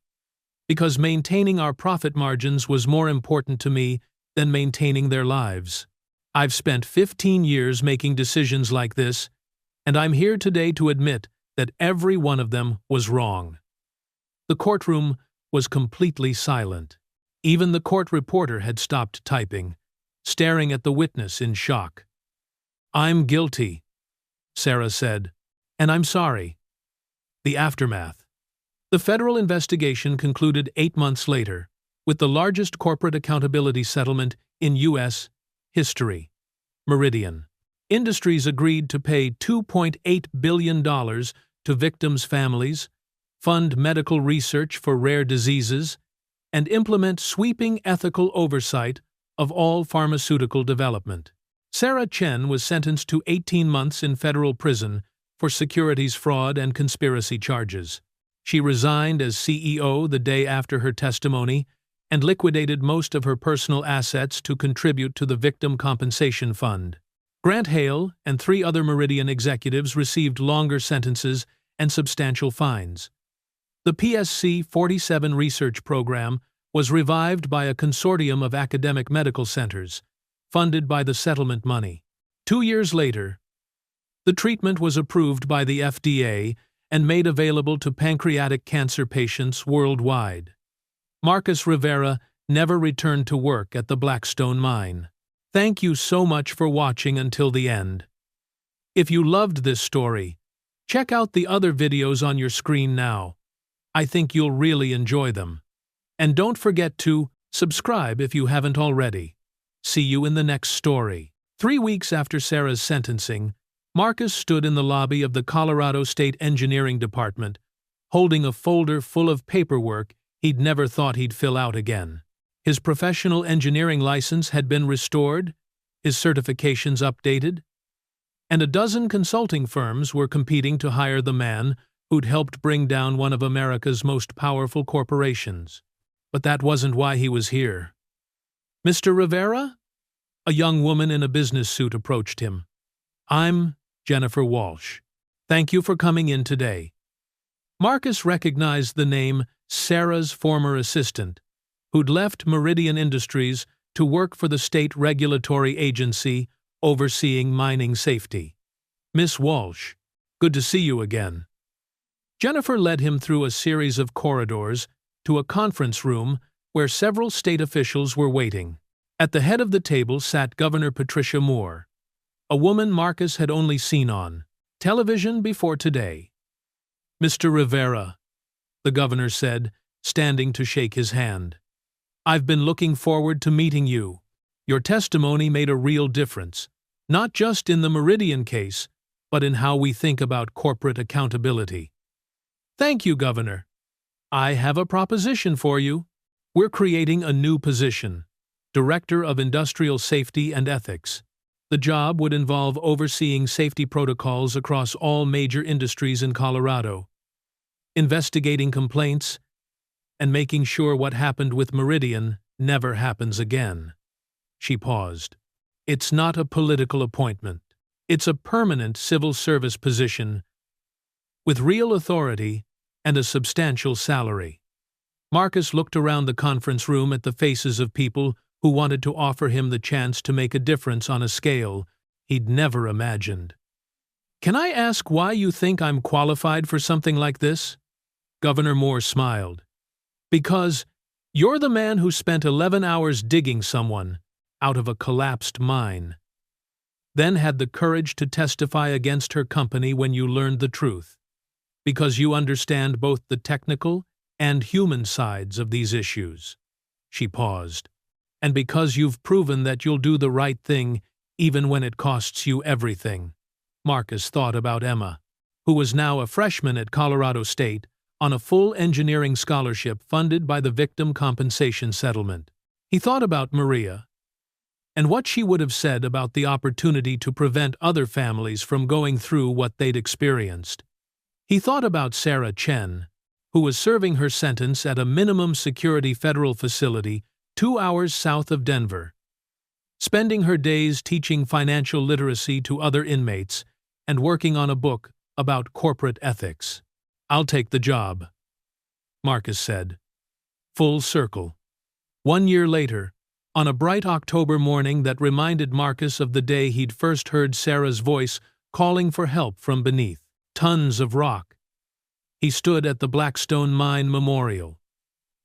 because maintaining our profit margins was more important to me than maintaining their lives. I've spent 15 years making decisions like this, and I'm here today to admit that every one of them was wrong. The courtroom was completely silent. Even the court reporter had stopped typing, staring at the witness in shock. I'm guilty, Sarah said, and I'm sorry. The aftermath. The federal investigation concluded 8 months later, with the largest corporate accountability settlement in U.S. history. Meridian Industries agreed to pay $2.8 billion to victims' families, fund medical research for rare diseases, and implement sweeping ethical oversight of all pharmaceutical development. Sarah Chen was sentenced to 18 months in federal prison for securities fraud and conspiracy charges. She resigned as CEO the day after her testimony and liquidated most of her personal assets to contribute to the Victim Compensation Fund. Grant Hale and 3 other Meridian executives received longer sentences and substantial fines. The PSC 47 research program was revived by a consortium of academic medical centers, funded by the settlement money. 2 years later, the treatment was approved by the FDA and made available to pancreatic cancer patients worldwide. Marcus Rivera never returned to work at the Blackstone Mine. Thank you so much for watching until the end. If you loved this story, check out the other videos on your screen now. I think you'll really enjoy them. And don't forget to subscribe if you haven't already. See you in the next story. 3 weeks after Sarah's sentencing, Marcus stood in the lobby of the Colorado State Engineering Department, holding a folder full of paperwork he'd never thought he'd fill out again. His professional engineering license had been restored, his certifications updated, and a dozen consulting firms were competing to hire the man who'd helped bring down one of America's most powerful corporations. But that wasn't why he was here. Mr. Rivera? A young woman in a business suit approached him. I'm Jennifer Walsh. Thank you for coming in today. Marcus recognized the name Sarah's former assistant, who'd left Meridian Industries to work for the state regulatory agency overseeing mining safety. Miss Walsh, good to see you again. Jennifer led him through a series of corridors to a conference room where several state officials were waiting. At the head of the table sat Governor Patricia Moore, a woman Marcus had only seen on television before today. Mr. Rivera, the governor said, standing to shake his hand. I've been looking forward to meeting you. Your testimony made a real difference, not just in the Meridian case, but in how we think about corporate accountability. Thank you, Governor. I have a proposition for you. We're creating a new position, Director of Industrial Safety and Ethics. The job would involve overseeing safety protocols across all major industries in Colorado, investigating complaints, and making sure what happened with Meridian never happens again. She paused. It's not a political appointment. It's a permanent civil service position with real authority and a substantial salary. Marcus looked around the conference room at the faces of people who wanted to offer him the chance to make a difference on a scale he'd never imagined. Can I ask why you think I'm qualified for something like this? Governor Moore smiled. Because you're the man who spent 11 hours digging someone out of a collapsed mine, then had the courage to testify against her company when you learned the truth. Because you understand both the technical and human sides of these issues. She paused. And because you've proven that you'll do the right thing even when it costs you everything. Marcus thought about Emma, who was now a freshman at Colorado State on a full engineering scholarship funded by the Victim Compensation Settlement. He thought about Maria and what she would have said about the opportunity to prevent other families from going through what they'd experienced. He thought about Sarah Chen, who was serving her sentence at a minimum security federal facility 2 hours south of Denver, spending her days teaching financial literacy to other inmates and working on a book about corporate ethics. I'll take the job, Marcus said. Full circle. 1 year later, on a bright October morning that reminded Marcus of the day he'd first heard Sarah's voice calling for help from beneath tons of rock, he stood at the Blackstone Mine Memorial.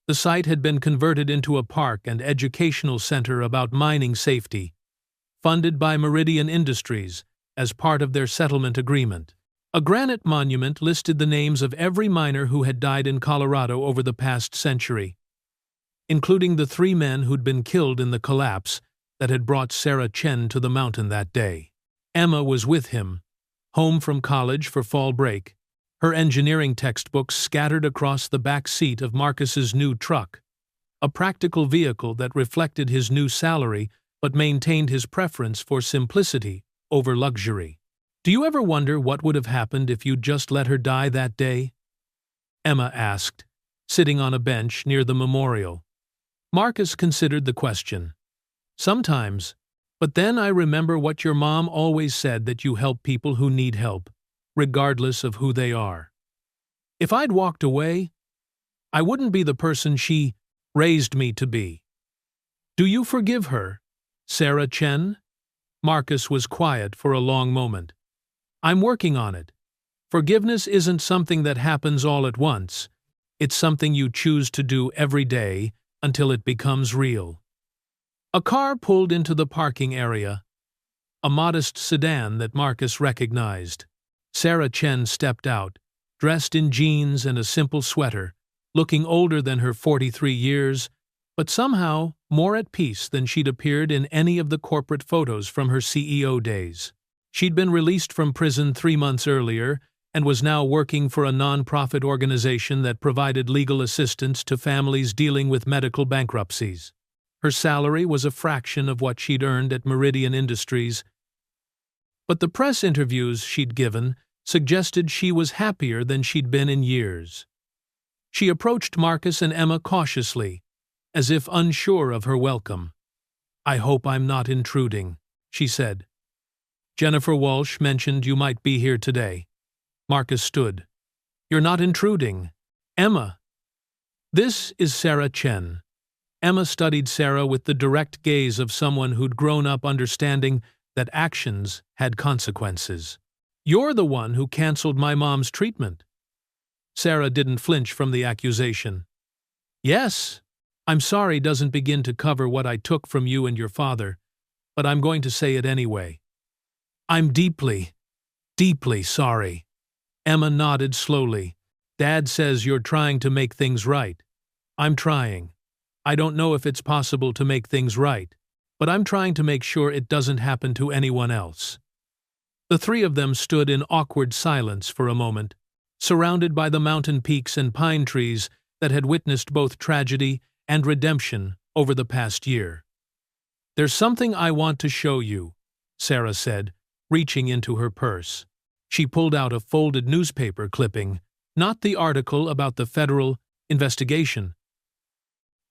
The site had been converted into a park and educational center about mining safety, funded by Meridian Industries as part of their settlement agreement. A granite monument listed the names of every miner who had died in Colorado over the past century, including the 3 men who'd been killed in the collapse that had brought Sarah Chen to the mountain that day. Emma was with him, home from college for fall break, her engineering textbooks scattered across the back seat of Marcus's new truck, a practical vehicle that reflected his new salary but maintained his preference for simplicity over luxury. Do you ever wonder what would have happened if you'd just let her die that day? Emma asked, sitting on a bench near the memorial. Marcus considered the question. Sometimes, but then I remember what your mom always said, that you help people who need help, regardless of who they are. If I'd walked away, I wouldn't be the person she raised me to be. Do you forgive her, Sarah Chen? Marcus was quiet for a long moment. I'm working on it. Forgiveness isn't something that happens all at once. It's something you choose to do every day until it becomes real. A car pulled into the parking area, a modest sedan that Marcus recognized. Sarah Chen stepped out, dressed in jeans and a simple sweater, looking older than her 43 years, but somehow more at peace than she'd appeared in any of the corporate photos from her CEO days. She'd been released from prison 3 months earlier and was now working for a non-profit organization that provided legal assistance to families dealing with medical bankruptcies. Her salary was a fraction of what she'd earned at Meridian Industries, but the press interviews she'd given suggested she was happier than she'd been in years. She approached Marcus and Emma cautiously, as if unsure of her welcome. I hope I'm not intruding, she said. Jennifer Walsh mentioned you might be here today. Marcus stood. You're not intruding. Emma. This is Sarah Chen. Emma studied Sarah with the direct gaze of someone who'd grown up understanding that actions had consequences. You're the one who canceled my mom's treatment. Sarah didn't flinch from the accusation. Yes, I'm sorry doesn't begin to cover what I took from you and your father, but I'm going to say it anyway. I'm deeply, deeply sorry. Emma nodded slowly. Dad says you're trying to make things right. I'm trying. I don't know if it's possible to make things right, but I'm trying to make sure it doesn't happen to anyone else. The 3 of them stood in awkward silence for a moment, surrounded by the mountain peaks and pine trees that had witnessed both tragedy and redemption over the past year. There's something I want to show you, Sarah said, reaching into her purse. She pulled out a folded newspaper clipping, not the article about the federal investigation.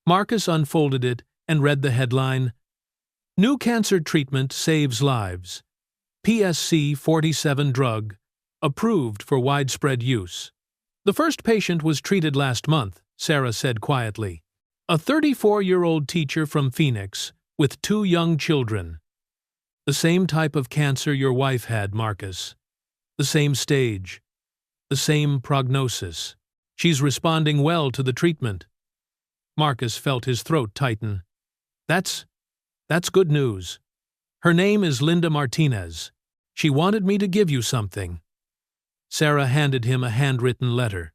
Marcus unfolded it and read the headline, "New Cancer Treatment Saves Lives. PSC 47 Drug, Approved for Widespread Use." "The first patient was treated last month," Sarah said quietly. "A 34-year-old teacher from Phoenix, with 2 young children. The same type of cancer your wife had, Marcus. The same stage. The same prognosis. She's responding well to the treatment." Marcus felt his throat tighten. That's good news. Her name is Linda Martinez. She wanted me to give you something." Sarah handed him a handwritten letter.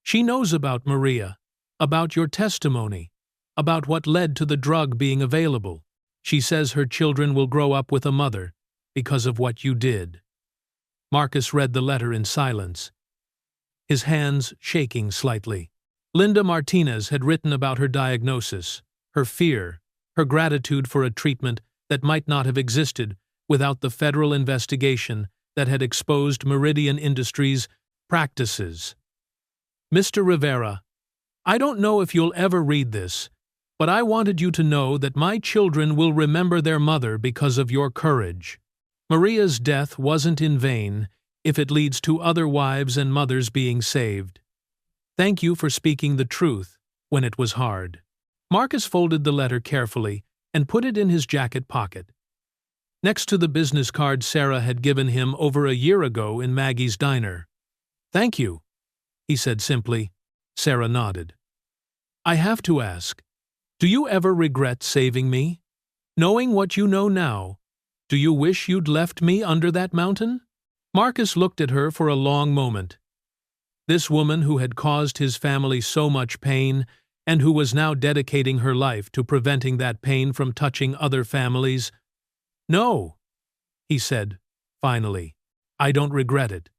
"She knows about Maria, about your testimony, about what led to the drug being available. She says her children will grow up with a mother because of what you did." Marcus read the letter in silence, his hands shaking slightly. Linda Martinez had written about her diagnosis, her fear, her gratitude for a treatment that might not have existed without the federal investigation that had exposed Meridian Industries' practices. "Mr. Rivera, I don't know if you'll ever read this, but I wanted you to know that my children will remember their mother because of your courage. Maria's death wasn't in vain if it leads to other wives and mothers being saved. Thank you for speaking the truth when it was hard." Marcus folded the letter carefully and put it in his jacket pocket. Next to the business card Sarah had given him over a year ago in Maggie's diner. "Thank you," he said simply. Sarah nodded. "I have to ask, do you ever regret saving me? Knowing what you know now, do you wish you'd left me under that mountain?" Marcus looked at her for a long moment. This woman who had caused his family so much pain and who was now dedicating her life to preventing that pain from touching other families. "No," he said, finally. "I don't regret it.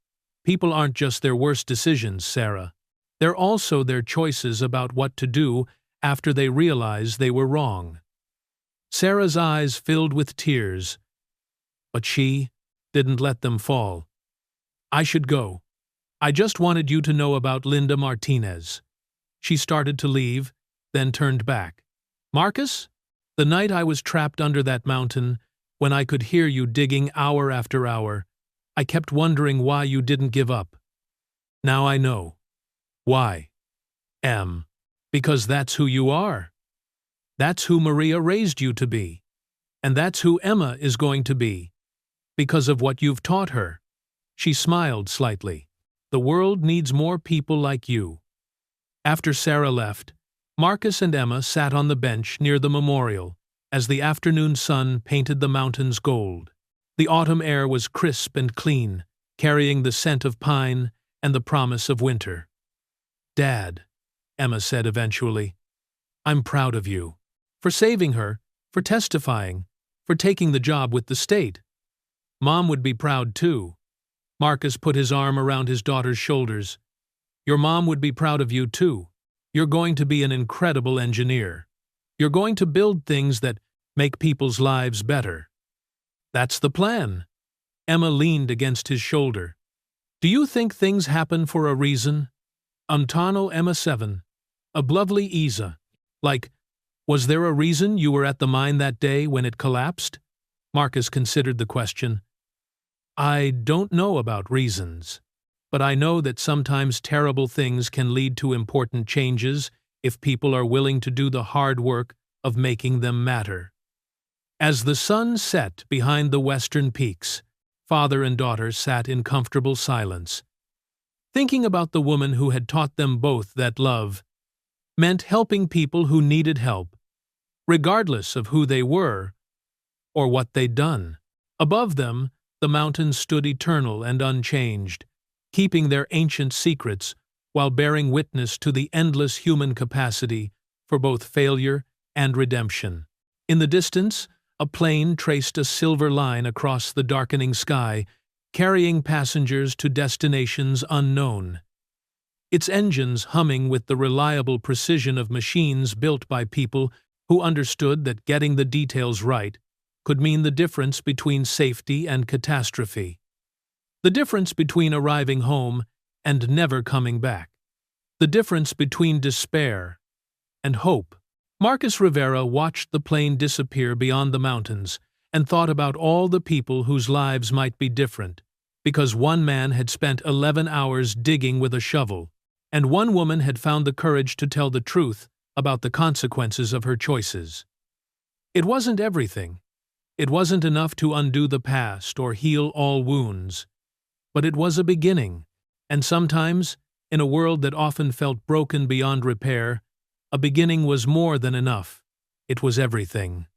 People aren't just their worst decisions, Sarah. They're also their choices about what to do after they realize they were wrong." Sarah's eyes filled with tears, but she didn't let them fall. "I should go. I just wanted you to know about Linda Martinez." She started to leave, then turned back. "Marcus, the night I was trapped under that mountain, when I could hear you digging hour after hour, I kept wondering why you didn't give up. Now I know. Why? Because that's who you are. That's who Maria raised you to be. And that's who Emma is going to be. Because of what you've taught her." She smiled slightly. "The world needs more people like you." After Sarah left, Marcus and Emma sat on the bench near the memorial as the afternoon sun painted the mountains gold. The autumn air was crisp and clean, carrying the scent of pine and the promise of winter. "Dad," Emma said eventually, "I'm proud of you. For saving her, for testifying, for taking the job with the state." "Mom would be proud too." Marcus put his arm around his daughter's shoulders. "Your mom would be proud of you too. You're going to be an incredible engineer. You're going to build things that make people's lives better." "That's the plan." Emma leaned against his shoulder. "Do you think things happen for a reason? Umtano Emma 7. Ablovely Isa. Like, was there a reason you were at the mine that day when it collapsed?" Marcus considered the question. "I don't know about reasons, but I know that sometimes terrible things can lead to important changes if people are willing to do the hard work of making them matter." As the sun set behind the western peaks, father and daughter sat in comfortable silence, thinking about the woman who had taught them both that love meant helping people who needed help, regardless of who they were or what they'd done. Above them, the mountains stood eternal and unchanged, keeping their ancient secrets while bearing witness to the endless human capacity for both failure and redemption. In the distance, a plane traced a silver line across the darkening sky, carrying passengers to destinations unknown. Its engines humming with the reliable precision of machines built by people who understood that getting the details right could mean the difference between safety and catastrophe. The difference between arriving home and never coming back. The difference between despair and hope. Marcus Rivera watched the plane disappear beyond the mountains and thought about all the people whose lives might be different, because one man had spent 11 hours digging with a shovel, and one woman had found the courage to tell the truth about the consequences of her choices. It wasn't everything. It wasn't enough to undo the past or heal all wounds. But it was a beginning, and sometimes, in a world that often felt broken beyond repair, a beginning was more than enough. It was everything.